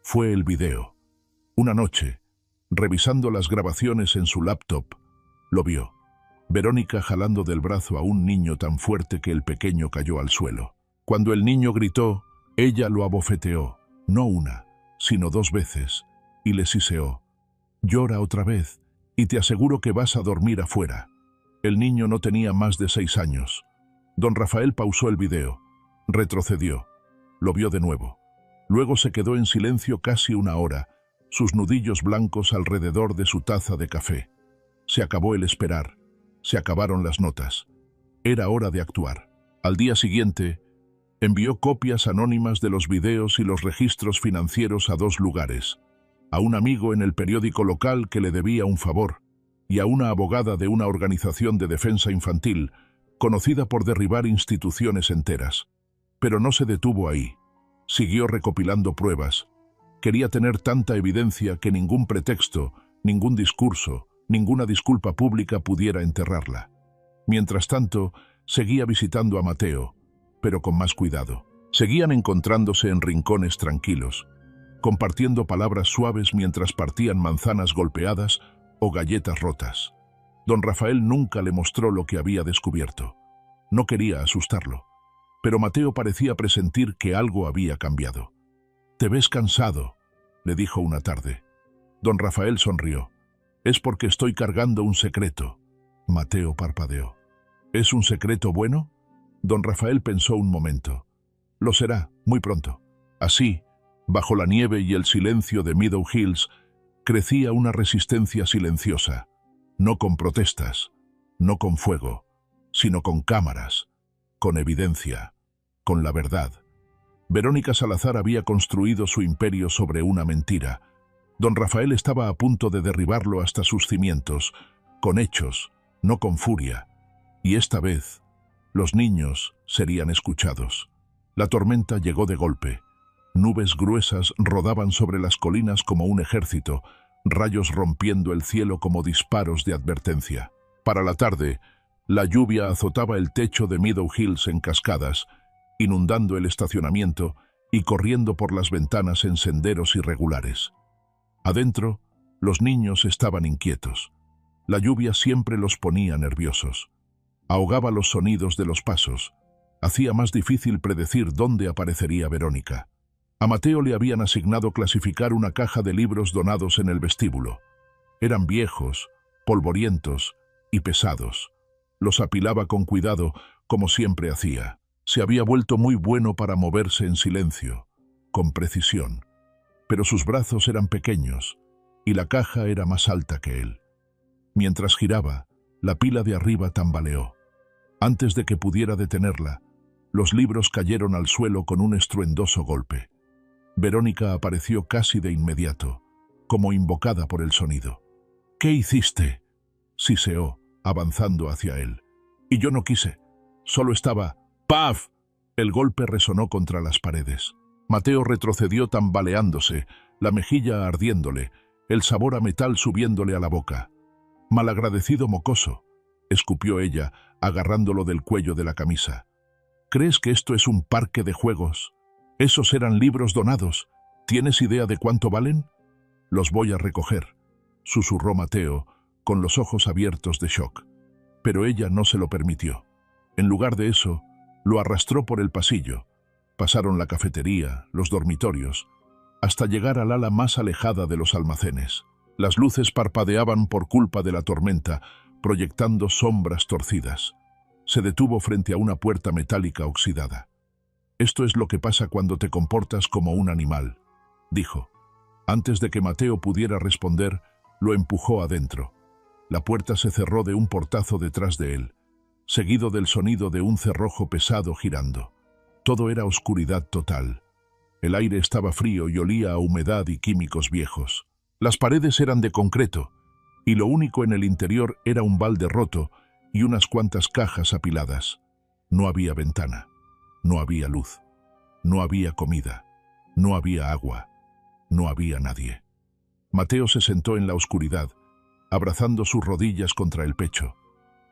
fue el video. Una noche, revisando las grabaciones en su laptop, lo vio. Verónica jalando del brazo a un niño tan fuerte que el pequeño cayó al suelo. Cuando el niño gritó, ella lo abofeteó, no una, sino 2 veces, y le siseó. Llora otra vez, y te aseguro que vas a dormir afuera. El niño no tenía más de 6 años. Don Rafael pausó el video, retrocedió, lo vio de nuevo. Luego se quedó en silencio casi 1 hora, sus nudillos blancos alrededor de su taza de café. Se acabó el esperar. Se acabaron las notas. Era hora de actuar. Al día siguiente, envió copias anónimas de los videos y los registros financieros a 2 lugares, a un amigo en el periódico local que le debía un favor, y a una abogada de una organización de defensa infantil, conocida por derribar instituciones enteras. Pero no se detuvo ahí. Siguió recopilando pruebas. Quería tener tanta evidencia que ningún pretexto, ningún discurso, ninguna disculpa pública pudiera enterrarla. Mientras tanto, seguía visitando a Mateo, pero con más cuidado. Seguían encontrándose en rincones tranquilos, compartiendo palabras suaves mientras partían manzanas golpeadas o galletas rotas. Don Rafael nunca le mostró lo que había descubierto. No quería asustarlo, pero Mateo parecía presentir que algo había cambiado. «Te ves cansado», le dijo una tarde. Don Rafael sonrió. «Es porque estoy cargando un secreto». Mateo parpadeó. «¿Es un secreto bueno?» Don Rafael pensó un momento. «Lo será, muy pronto». Así, bajo la nieve y el silencio de Meadow Hills, crecía una resistencia silenciosa, no con protestas, no con fuego, sino con cámaras, con evidencia, con la verdad. Verónica Salazar había construido su imperio sobre una mentira. Don Rafael estaba a punto de derribarlo hasta sus cimientos, con hechos, no con furia. Y esta vez, los niños serían escuchados. La tormenta llegó de golpe. Nubes gruesas rodaban sobre las colinas como un ejército, rayos rompiendo el cielo como disparos de advertencia. Para la tarde, la lluvia azotaba el techo de Meadow Hills en cascadas, inundando el estacionamiento y corriendo por las ventanas en senderos irregulares. Adentro, los niños estaban inquietos. La lluvia siempre los ponía nerviosos. Ahogaba los sonidos de los pasos. Hacía más difícil predecir dónde aparecería Verónica. A Mateo le habían asignado clasificar una caja de libros donados en el vestíbulo. Eran viejos, polvorientos y pesados. Los apilaba con cuidado, como siempre hacía. Se había vuelto muy bueno para moverse en silencio, con precisión. Pero sus brazos eran pequeños y la caja era más alta que él. Mientras giraba, la pila de arriba tambaleó. Antes de que pudiera detenerla, los libros cayeron al suelo con un estruendoso golpe. Verónica apareció casi de inmediato, como invocada por el sonido. «¿Qué hiciste?», siseó, avanzando hacia él. «Y yo no quise, solo estaba...» ¡Paf! El golpe resonó contra las paredes. Mateo retrocedió tambaleándose, la mejilla ardiéndole, el sabor a metal subiéndole a la boca. «Malagradecido mocoso, escupió ella, agarrándolo del cuello de la camisa. ¿Crees que esto es un parque de juegos? Esos eran libros donados. ¿Tienes idea de cuánto valen? Los voy a recoger, susurró Mateo, con los ojos abiertos de shock. Pero ella no se lo permitió. En lugar de eso, lo arrastró por el pasillo. Pasaron la cafetería, los dormitorios, hasta llegar al ala más alejada de los almacenes. Las luces parpadeaban por culpa de la tormenta, proyectando sombras torcidas. Se detuvo frente a una puerta metálica oxidada. «Esto es lo que pasa cuando te comportas como un animal», dijo. Antes de que Mateo pudiera responder, lo empujó adentro. La puerta se cerró de un portazo detrás de él, seguido del sonido de un cerrojo pesado girando. Todo era oscuridad total. El aire estaba frío y olía a humedad y químicos viejos. Las paredes eran de concreto, y lo único en el interior era un balde roto y unas cuantas cajas apiladas. No había ventana, no había luz, no había comida, no había agua, no había nadie. Mateo se sentó en la oscuridad, abrazando sus rodillas contra el pecho.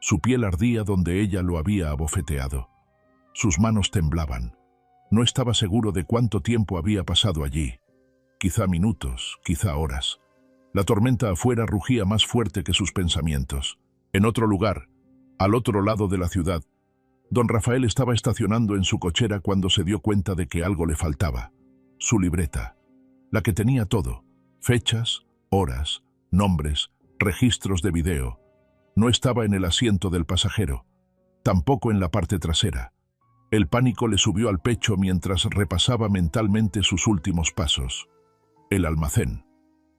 Su piel ardía donde ella lo había abofeteado. Sus manos temblaban. No estaba seguro de cuánto tiempo había pasado allí. Quizá minutos, quizá horas. La tormenta afuera rugía más fuerte que sus pensamientos. En otro lugar, al otro lado de la ciudad, don Rafael estaba estacionando en su cochera cuando se dio cuenta de que algo le faltaba. Su libreta, la que tenía todo: fechas, horas, nombres, registros de video. No estaba en el asiento del pasajero, tampoco en la parte trasera. El pánico le subió al pecho mientras repasaba mentalmente sus últimos pasos. El almacén.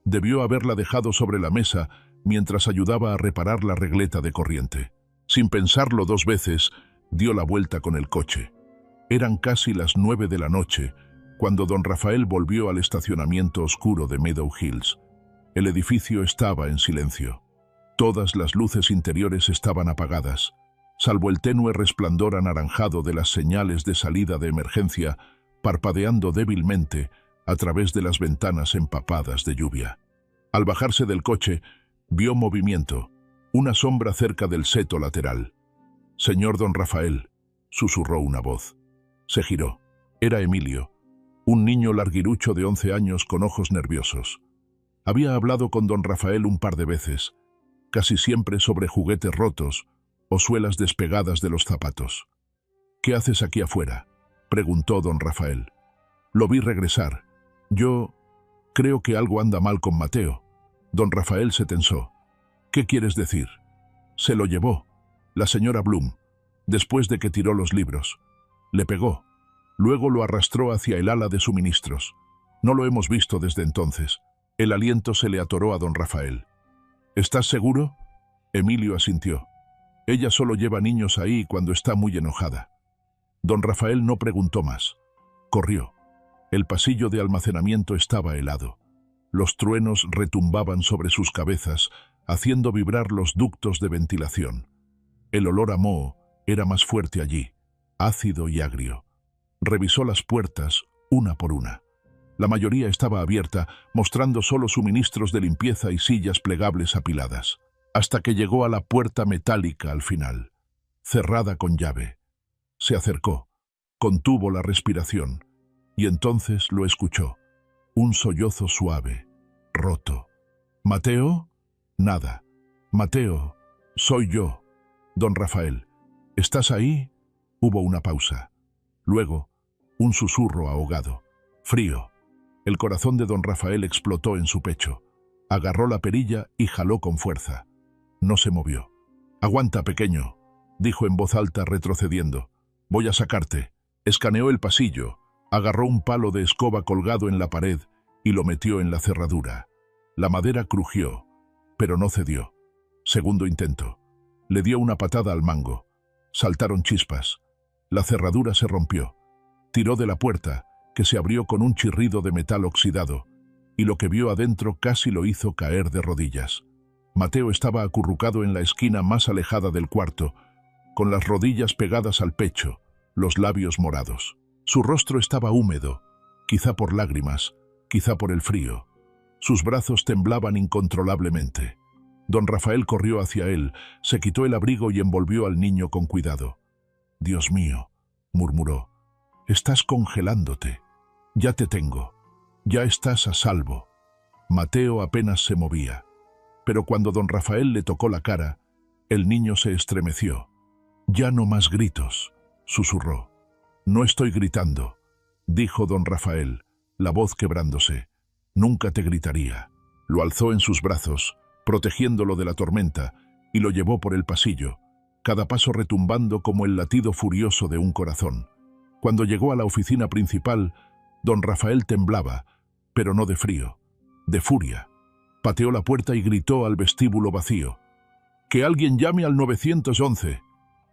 Debió haberla dejado sobre la mesa mientras ayudaba a reparar la regleta de corriente. Sin pensarlo dos veces, dio la vuelta con el coche. Eran casi las 9 de la noche cuando don Rafael volvió al estacionamiento oscuro de Meadow Hills. El edificio estaba en silencio. Todas las luces interiores estaban apagadas, salvo el tenue resplandor anaranjado de las señales de salida de emergencia parpadeando débilmente a través de las ventanas empapadas de lluvia. Al bajarse del coche, vio movimiento, una sombra cerca del seto lateral. «Señor don Rafael», susurró una voz. Se giró. Era Emilio, un niño larguirucho de 11 años con ojos nerviosos. Había hablado con don Rafael un par de veces, casi siempre sobre juguetes rotos o suelas despegadas de los zapatos. «¿Qué haces aquí afuera?», preguntó don Rafael. «Lo vi regresar. Yo creo que algo anda mal con Mateo». Don Rafael se tensó. «¿Qué quieres decir?». «Se lo llevó la señora Bloom, después de que tiró los libros. Le pegó. Luego lo arrastró hacia el ala de suministros. No lo hemos visto desde entonces». El aliento se le atoró a don Rafael. «¿Estás seguro?». Emilio asintió. «Ella solo lleva niños ahí cuando está muy enojada». Don Rafael no preguntó más. Corrió. El pasillo de almacenamiento estaba helado. Los truenos retumbaban sobre sus cabezas, haciendo vibrar los ductos de ventilación. El olor a moho era más fuerte allí, ácido y agrio. Revisó las puertas, una por una. La mayoría estaba abierta, mostrando solo suministros de limpieza y sillas plegables apiladas, hasta que llegó a la puerta metálica al final, cerrada con llave. Se acercó, contuvo la respiración, y entonces lo escuchó. Un sollozo suave, roto. «¿Mateo?». «Nada». «Mateo, soy yo». «Don Rafael, ¿estás ahí?». Hubo una pausa. Luego, un susurro ahogado. «Frío». El corazón de don Rafael explotó en su pecho. Agarró la perilla y jaló con fuerza. No se movió. «Aguanta, pequeño», dijo en voz alta, retrocediendo. «Voy a sacarte». Escaneó el pasillo, agarró un palo de escoba colgado en la pared y lo metió en la cerradura. La madera crujió, pero no cedió. Segundo intento. Le dio una patada al mango. Saltaron chispas. La cerradura se rompió. Tiró de la puerta, que se abrió con un chirrido de metal oxidado, y lo que vio adentro casi lo hizo caer de rodillas. Mateo estaba acurrucado en la esquina más alejada del cuarto, con las rodillas pegadas al pecho, los labios morados. Su rostro estaba húmedo, quizá por lágrimas, quizá por el frío. Sus brazos temblaban incontrolablemente. Don Rafael corrió hacia él, se quitó el abrigo y envolvió al niño con cuidado. «Dios mío», murmuró, «estás congelándote. Ya te tengo. Ya estás a salvo». Mateo apenas se movía, pero cuando don Rafael le tocó la cara, el niño se estremeció. «Ya no más gritos», susurró. «No estoy gritando», dijo don Rafael, la voz quebrándose. «Nunca te gritaría». Lo alzó en sus brazos, protegiéndolo de la tormenta, y lo llevó por el pasillo, cada paso retumbando como el latido furioso de un corazón. Cuando llegó a la oficina principal, don Rafael temblaba, pero no de frío, de furia. Pateó la puerta y gritó al vestíbulo vacío: «¡Que alguien llame al 911!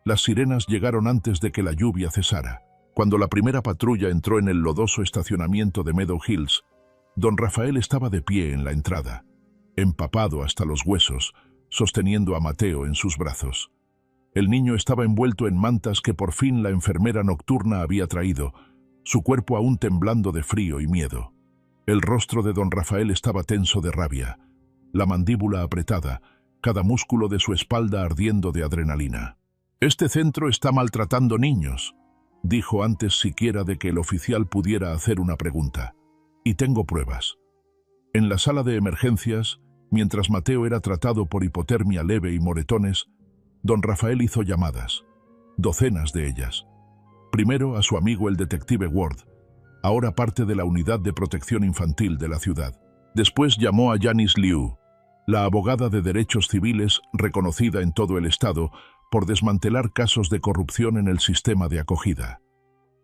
Las sirenas llegaron antes de que la lluvia cesara. Cuando la primera patrulla entró en el lodoso estacionamiento de Meadow Hills, don Rafael estaba de pie en la entrada, empapado hasta los huesos, sosteniendo a Mateo en sus brazos. El niño estaba envuelto en mantas que por fin la enfermera nocturna había traído, su cuerpo aún temblando de frío y miedo. El rostro de don Rafael estaba tenso de rabia, la mandíbula apretada, cada músculo de su espalda ardiendo de adrenalina. «Este centro está maltratando niños», dijo antes siquiera de que el oficial pudiera hacer una pregunta. «Y tengo pruebas». En la sala de emergencias, mientras Mateo era tratado por hipotermia leve y moretones, don Rafael hizo llamadas, docenas de ellas. Primero a su amigo el detective Ward, ahora parte de la Unidad de Protección Infantil de la ciudad. Después llamó a Janice Liu, la abogada de derechos civiles reconocida en todo el estado por desmantelar casos de corrupción en el sistema de acogida.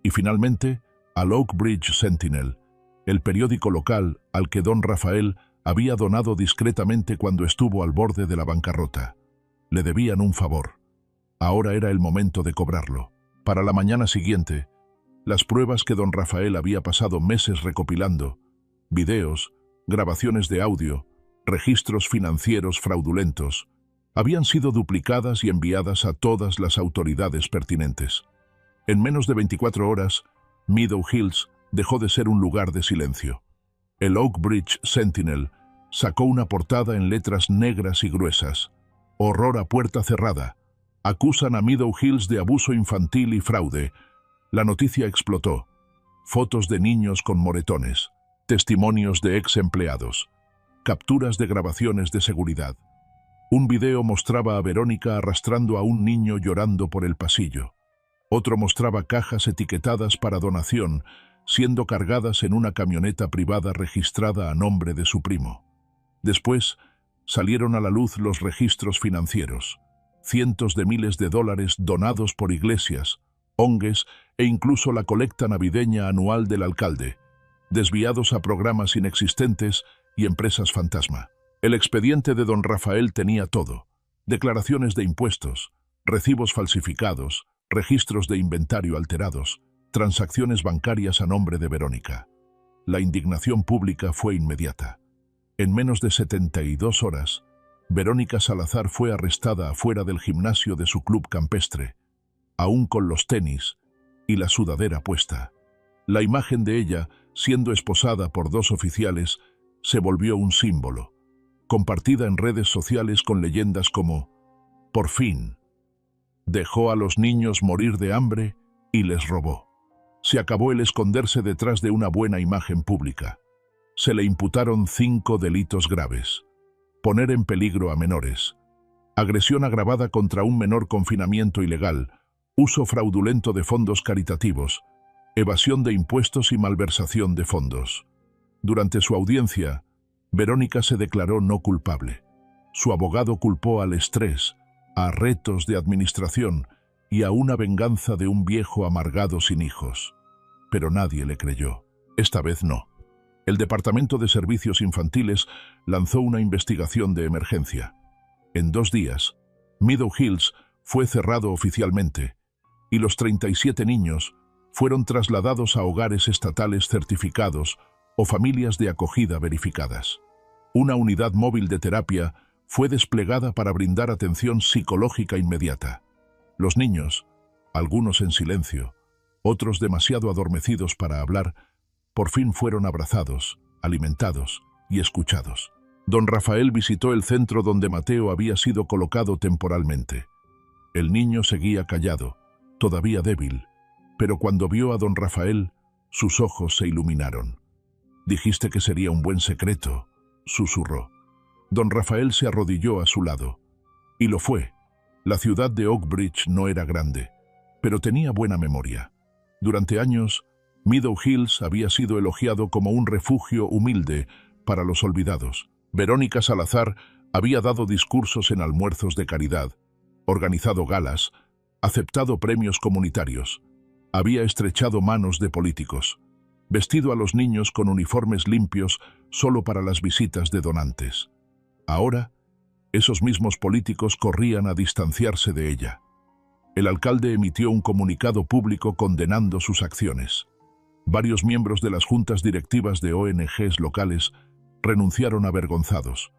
Y finalmente, al Oak Bridge Sentinel, el periódico local al que don Rafael había donado discretamente cuando estuvo al borde de la bancarrota. Le debían un favor. Ahora era el momento de cobrarlo. Para la mañana siguiente, las pruebas que don Rafael había pasado meses recopilando, videos, grabaciones de audio, registros financieros fraudulentos, habían sido duplicadas y enviadas a todas las autoridades pertinentes. En menos de 24 horas, Meadow Hills dejó de ser un lugar de silencio. El Oak Bridge Sentinel sacó una portada en letras negras y gruesas. «Horror a puerta cerrada. Acusan a Meadow Hills de abuso infantil y fraude». La noticia explotó. Fotos de niños con moretones, testimonios de ex empleados, capturas de grabaciones de seguridad. Un video mostraba a Verónica arrastrando a un niño llorando por el pasillo. Otro mostraba cajas etiquetadas para donación, siendo cargadas en una camioneta privada registrada a nombre de su primo. Después, salieron a la luz los registros financieros, cientos de miles de dólares donados por iglesias, ONGs e incluso la colecta navideña anual del alcalde, desviados a programas inexistentes y empresas fantasma. El expediente de don Rafael tenía todo: declaraciones de impuestos, recibos falsificados, registros de inventario alterados, transacciones bancarias a nombre de Verónica. La indignación pública fue inmediata. En menos de 72 horas, Verónica Salazar fue arrestada afuera del gimnasio de su club campestre, aún con los tenis y la sudadera puesta. La imagen de ella, siendo esposada por dos oficiales, se volvió un símbolo, compartida en redes sociales con leyendas como «Por fin, dejó a los niños morir de hambre y les robó». Se acabó el esconderse detrás de una buena imagen pública. Se le imputaron 5 delitos graves: poner en peligro a menores, agresión agravada contra un menor, confinamiento ilegal, uso fraudulento de fondos caritativos, evasión de impuestos y malversación de fondos. Durante su audiencia, Verónica se declaró no culpable. Su abogado culpó al estrés, a retos de administración y a una venganza de un viejo amargado sin hijos. Pero nadie le creyó. Esta vez no. El Departamento de Servicios Infantiles lanzó una investigación de emergencia. En 2 días, Meadow Hills fue cerrado oficialmente y los 37 niños fueron trasladados a hogares estatales certificados o familias de acogida verificadas. Una unidad móvil de terapia fue desplegada para brindar atención psicológica inmediata. Los niños, algunos en silencio, otros demasiado adormecidos para hablar, por fin fueron abrazados, alimentados y escuchados. Don Rafael visitó el centro donde Mateo había sido colocado temporalmente. El niño seguía callado, todavía débil, pero cuando vio a don Rafael, sus ojos se iluminaron. «Dijiste que sería un buen secreto», susurró. Don Rafael se arrodilló a su lado. Y lo fue. La ciudad de Oakbridge no era grande, pero tenía buena memoria. Durante años, Meadow Hills había sido elogiado como un refugio humilde para los olvidados. Verónica Salazar había dado discursos en almuerzos de caridad, organizado galas, aceptado premios comunitarios, había estrechado manos de políticos, vestido a los niños con uniformes limpios solo para las visitas de donantes. Ahora, esos mismos políticos corrían a distanciarse de ella. El alcalde emitió un comunicado público condenando sus acciones. Varios miembros de las juntas directivas de ONGs locales renunciaron avergonzados.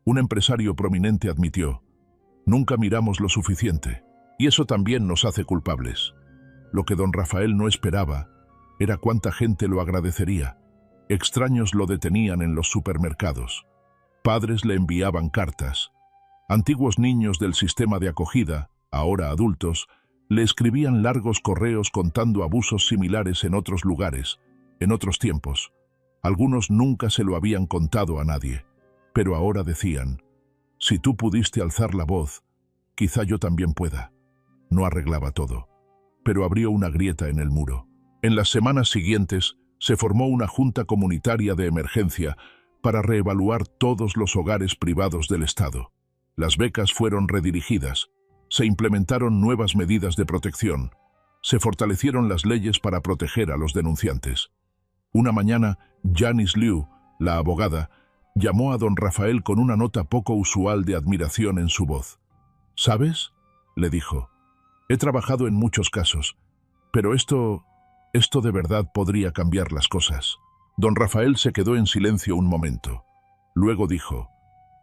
Un empresario prominente admitió: «Nunca miramos lo suficiente, y eso también nos hace culpables». Lo que don Rafael no esperaba era cuánta gente lo agradecería. Extraños lo detenían en los supermercados. Padres le enviaban cartas. Antiguos niños del sistema de acogida, ahora adultos, le escribían largos correos contando abusos similares en otros lugares, en otros tiempos. Algunos nunca se lo habían contado a nadie, pero ahora decían: «Si tú pudiste alzar la voz, quizá yo también pueda». No arreglaba todo, pero abrió una grieta en el muro. En las semanas siguientes, se formó una junta comunitaria de emergencia para reevaluar todos los hogares privados del Estado. Las becas fueron redirigidas, se implementaron nuevas medidas de protección, se fortalecieron las leyes para proteger a los denunciantes. Una mañana, Janice Liu, la abogada, llamó a don Rafael con una nota poco usual de admiración en su voz. «¿Sabes?», le dijo, «he trabajado en muchos casos, pero esto de verdad podría cambiar las cosas». Don Rafael se quedó en silencio un momento. Luego dijo: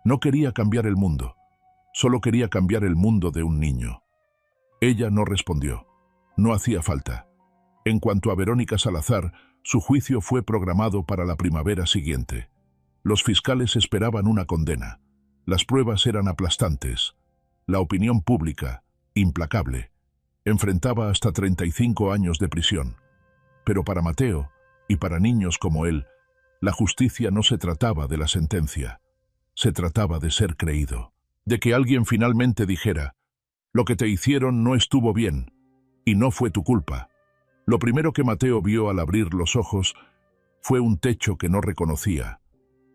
«No quería cambiar el mundo, solo quería cambiar el mundo de un niño». Ella no respondió. No hacía falta. En cuanto a Verónica Salazar, su juicio fue programado para la primavera siguiente. Los fiscales esperaban una condena. Las pruebas eran aplastantes. La opinión pública, implacable, enfrentaba hasta 35 años de prisión. Pero para Mateo, y para niños como él, la justicia no se trataba de la sentencia. Se trataba de ser creído. De que alguien finalmente dijera: «Lo que te hicieron no estuvo bien, y no fue tu culpa». Lo primero que Mateo vio al abrir los ojos fue un techo que no reconocía.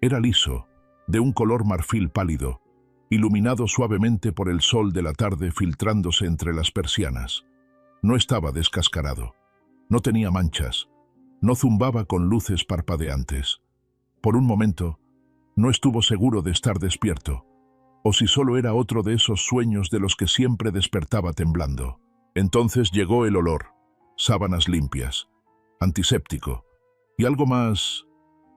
Era liso, de un color marfil pálido, iluminado suavemente por el sol de la tarde filtrándose entre las persianas. No estaba descascarado, no tenía manchas, no zumbaba con luces parpadeantes. Por un momento, no estuvo seguro de estar despierto, o si solo era otro de esos sueños de los que siempre despertaba temblando. Entonces llegó el olor, sábanas limpias, antiséptico, y algo más.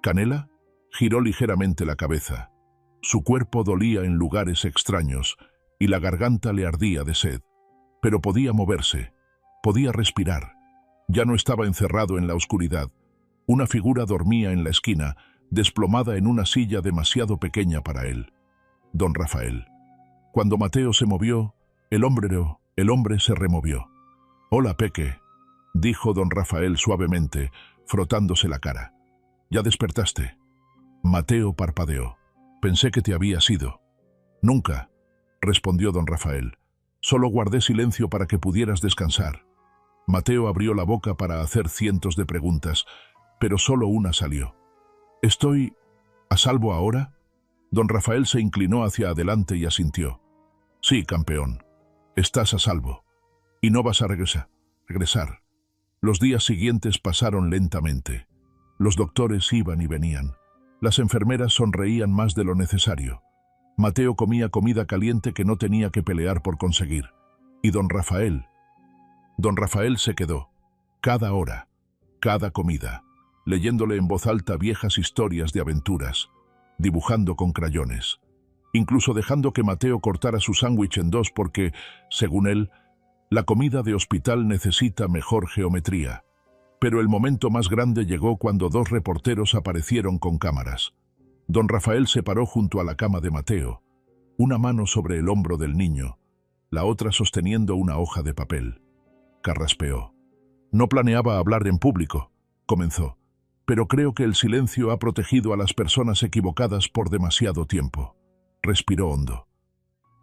¿Canela? Giró ligeramente la cabeza. Su cuerpo dolía en lugares extraños, y la garganta le ardía de sed. Pero podía moverse, podía respirar. Ya no estaba encerrado en la oscuridad. Una figura dormía en la esquina, desplomada en una silla demasiado pequeña para él. Don Rafael. Cuando Mateo se movió, el hombre se removió. «Hola, Peque», dijo don Rafael suavemente, frotándose la cara. «¿Ya despertaste?» Mateo parpadeó. «Pensé que te habías ido». «Nunca», respondió don Rafael. «Solo guardé silencio para que pudieras descansar». Mateo abrió la boca para hacer cientos de preguntas, pero solo una salió. «¿Estoy a salvo ahora?» Don Rafael se inclinó hacia adelante y asintió. «Sí, campeón, estás a salvo. Y no vas a regresar». Los días siguientes pasaron lentamente. Los doctores iban y venían. Las enfermeras sonreían más de lo necesario. Mateo comía comida caliente que no tenía que pelear por conseguir. Y don Rafael se quedó, cada hora, cada comida, leyéndole en voz alta viejas historias de aventuras, dibujando con crayones, incluso dejando que Mateo cortara su sándwich en dos porque, según él, la comida de hospital necesita mejor geometría. Pero el momento más grande llegó cuando dos reporteros aparecieron con cámaras. Don Rafael se paró junto a la cama de Mateo, una mano sobre el hombro del niño, la otra sosteniendo una hoja de papel. Carraspeó. No planeaba hablar en público, comenzó, pero creo que el silencio ha protegido a las personas equivocadas por demasiado tiempo. Respiró hondo.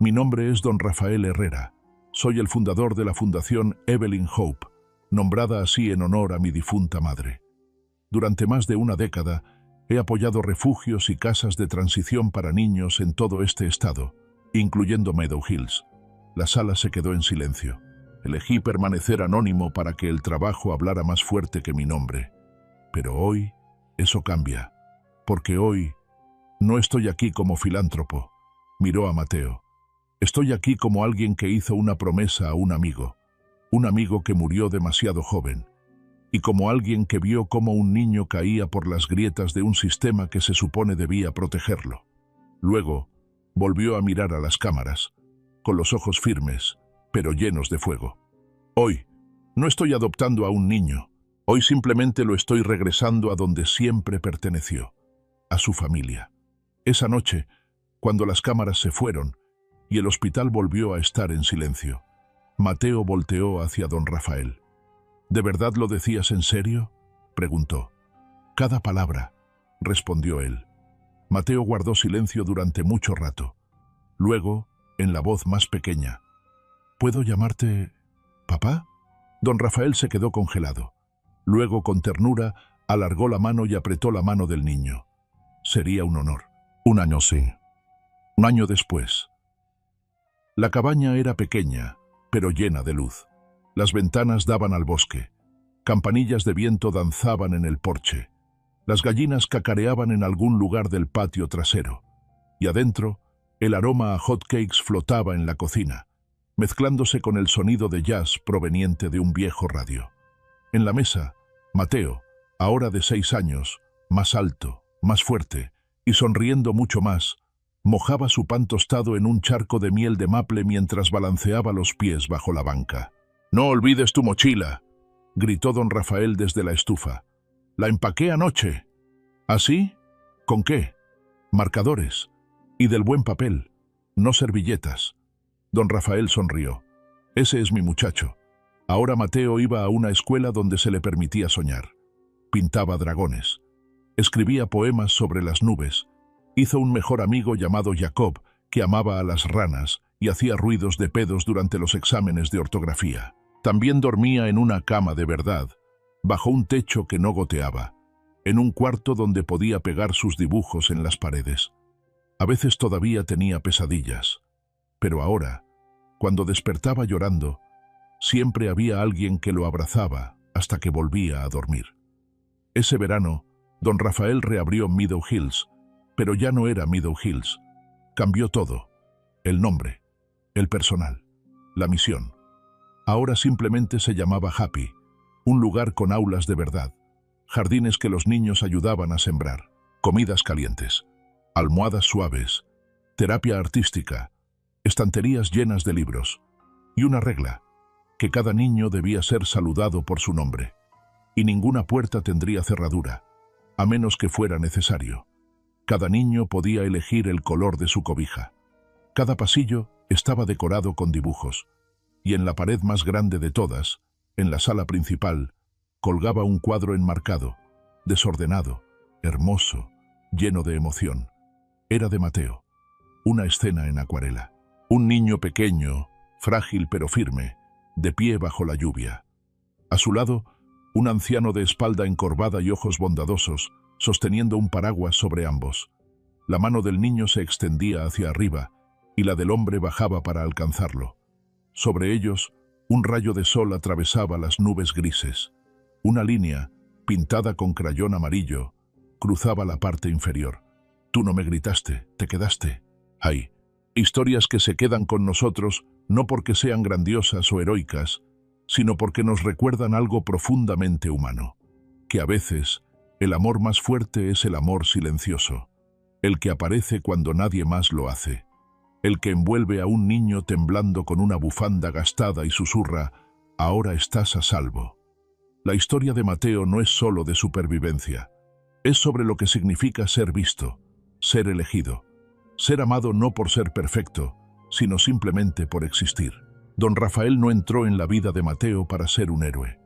Mi nombre es Don Rafael Herrera. Soy el fundador de la Fundación Evelyn Hope, nombrada así en honor a mi difunta madre. Durante más de una década, he apoyado refugios y casas de transición para niños en todo este estado, incluyendo Meadow Hills. La sala se quedó en silencio. Elegí permanecer anónimo para que el trabajo hablara más fuerte que mi nombre. Pero hoy, eso cambia, porque hoy no estoy aquí como filántropo. Miró a Mateo. Estoy aquí como alguien que hizo una promesa a un amigo que murió demasiado joven, y como alguien que vio cómo un niño caía por las grietas de un sistema que se supone debía protegerlo. Luego, volvió a mirar a las cámaras, con los ojos firmes, pero llenos de fuego. Hoy, no estoy adoptando a un niño. Hoy simplemente lo estoy regresando a donde siempre perteneció, a su familia. Esa noche, cuando las cámaras se fueron y el hospital volvió a estar en silencio, Mateo volteó hacia don Rafael. ¿De verdad lo decías en serio?, preguntó. Cada palabra, respondió él. Mateo guardó silencio durante mucho rato. Luego, en la voz más pequeña, ¿puedo llamarte papá? Don Rafael se quedó congelado. Luego, con ternura, alargó la mano y apretó la mano del niño. Sería un honor. Un año sí. Un año después. La cabaña era pequeña, pero llena de luz. Las ventanas daban al bosque. Campanillas de viento danzaban en el porche. Las gallinas cacareaban en algún lugar del patio trasero. Y adentro, el aroma a hotcakes flotaba en la cocina, mezclándose con el sonido de jazz proveniente de un viejo radio. En la mesa, Mateo, ahora de 6 años, más alto, más fuerte y sonriendo mucho más, mojaba su pan tostado en un charco de miel de maple mientras balanceaba los pies bajo la banca. «No olvides tu mochila», gritó don Rafael desde la estufa. «La empaqué anoche». ¿Así? ¿Con qué? Marcadores. Y del buen papel, no servilletas. Don Rafael sonrió. Ese es mi muchacho. Ahora Mateo iba a una escuela donde se le permitía soñar. Pintaba dragones. Escribía poemas sobre las nubes. Hizo un mejor amigo llamado Jacob, que amaba a las ranas y hacía ruidos de pedos durante los exámenes de ortografía. También dormía en una cama de verdad, bajo un techo que no goteaba, en un cuarto donde podía pegar sus dibujos en las paredes. A veces todavía tenía pesadillas, pero ahora, cuando despertaba llorando, siempre había alguien que lo abrazaba hasta que volvía a dormir. Ese verano, don Rafael reabrió Meadow Hills, pero ya no era Meadow Hills. Cambió todo: el nombre, el personal, la misión. Ahora simplemente se llamaba Happy, un lugar con aulas de verdad, jardines que los niños ayudaban a sembrar, comidas calientes, almohadas suaves, terapia artística, estanterías llenas de libros, y una regla: que cada niño debía ser saludado por su nombre, y ninguna puerta tendría cerradura, a menos que fuera necesario. Cada niño podía elegir el color de su cobija. Cada pasillo estaba decorado con dibujos, y en la pared más grande de todas, en la sala principal, colgaba un cuadro enmarcado, desordenado, hermoso, lleno de emoción. Era de Mateo, una escena en acuarela. Un niño pequeño, frágil pero firme, de pie bajo la lluvia. A su lado, un anciano de espalda encorvada y ojos bondadosos, sosteniendo un paraguas sobre ambos. La mano del niño se extendía hacia arriba, y la del hombre bajaba para alcanzarlo. Sobre ellos, un rayo de sol atravesaba las nubes grises. Una línea, pintada con crayón amarillo, cruzaba la parte inferior. Tú no me gritaste, te quedaste. Hay historias que se quedan con nosotros no porque sean grandiosas o heroicas, sino porque nos recuerdan algo profundamente humano, que a veces el amor más fuerte es el amor silencioso, el que aparece cuando nadie más lo hace, el que envuelve a un niño temblando con una bufanda gastada y susurra: «Ahora estás a salvo». La historia de Mateo no es solo de supervivencia, es sobre lo que significa ser visto, ser elegido, ser amado no por ser perfecto, sino simplemente por existir. Don Rafael no entró en la vida de Mateo para ser un héroe.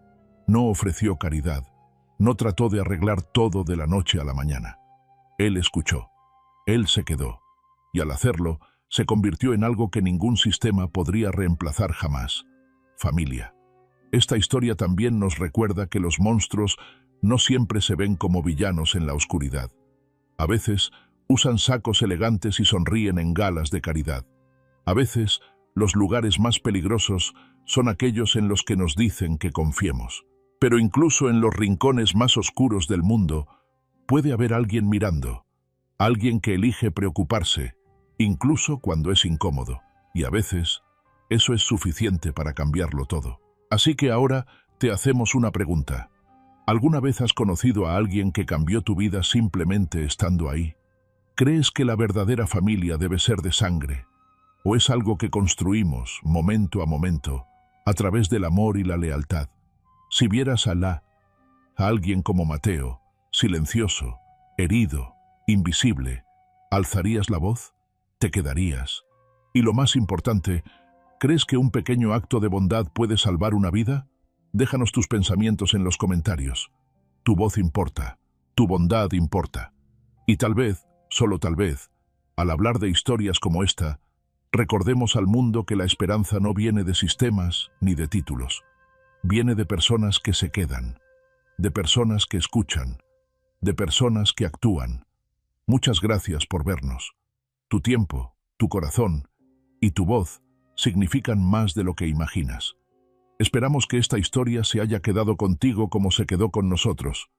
No ofreció caridad, no trató de arreglar todo de la noche a la mañana. Él escuchó, él se quedó, y al hacerlo, se convirtió en algo que ningún sistema podría reemplazar jamás: familia. Esta historia también nos recuerda que los monstruos no siempre se ven como villanos en la oscuridad. A veces usan sacos elegantes y sonríen en galas de caridad. A veces, los lugares más peligrosos son aquellos en los que nos dicen que confiemos. Pero incluso en los rincones más oscuros del mundo puede haber alguien mirando, alguien que elige preocuparse, incluso cuando es incómodo, y a veces eso es suficiente para cambiarlo todo. Así que ahora te hacemos una pregunta. ¿Alguna vez has conocido a alguien que cambió tu vida simplemente estando ahí? ¿Crees que la verdadera familia debe ser de sangre? ¿O es algo que construimos, momento a momento, a través del amor y la lealtad? Si vieras a alguien como Mateo, silencioso, herido, invisible, ¿alzarías la voz? ¿Te quedarías? Y lo más importante, ¿crees que un pequeño acto de bondad puede salvar una vida? Déjanos tus pensamientos en los comentarios. Tu voz importa, tu bondad importa. Y tal vez, solo tal vez, al hablar de historias como esta, recordemos al mundo que la esperanza no viene de sistemas ni de títulos. Viene de personas que se quedan, de personas que escuchan, de personas que actúan. Muchas gracias por vernos. Tu tiempo, tu corazón y tu voz significan más de lo que imaginas. Esperamos que esta historia se haya quedado contigo como se quedó con nosotros.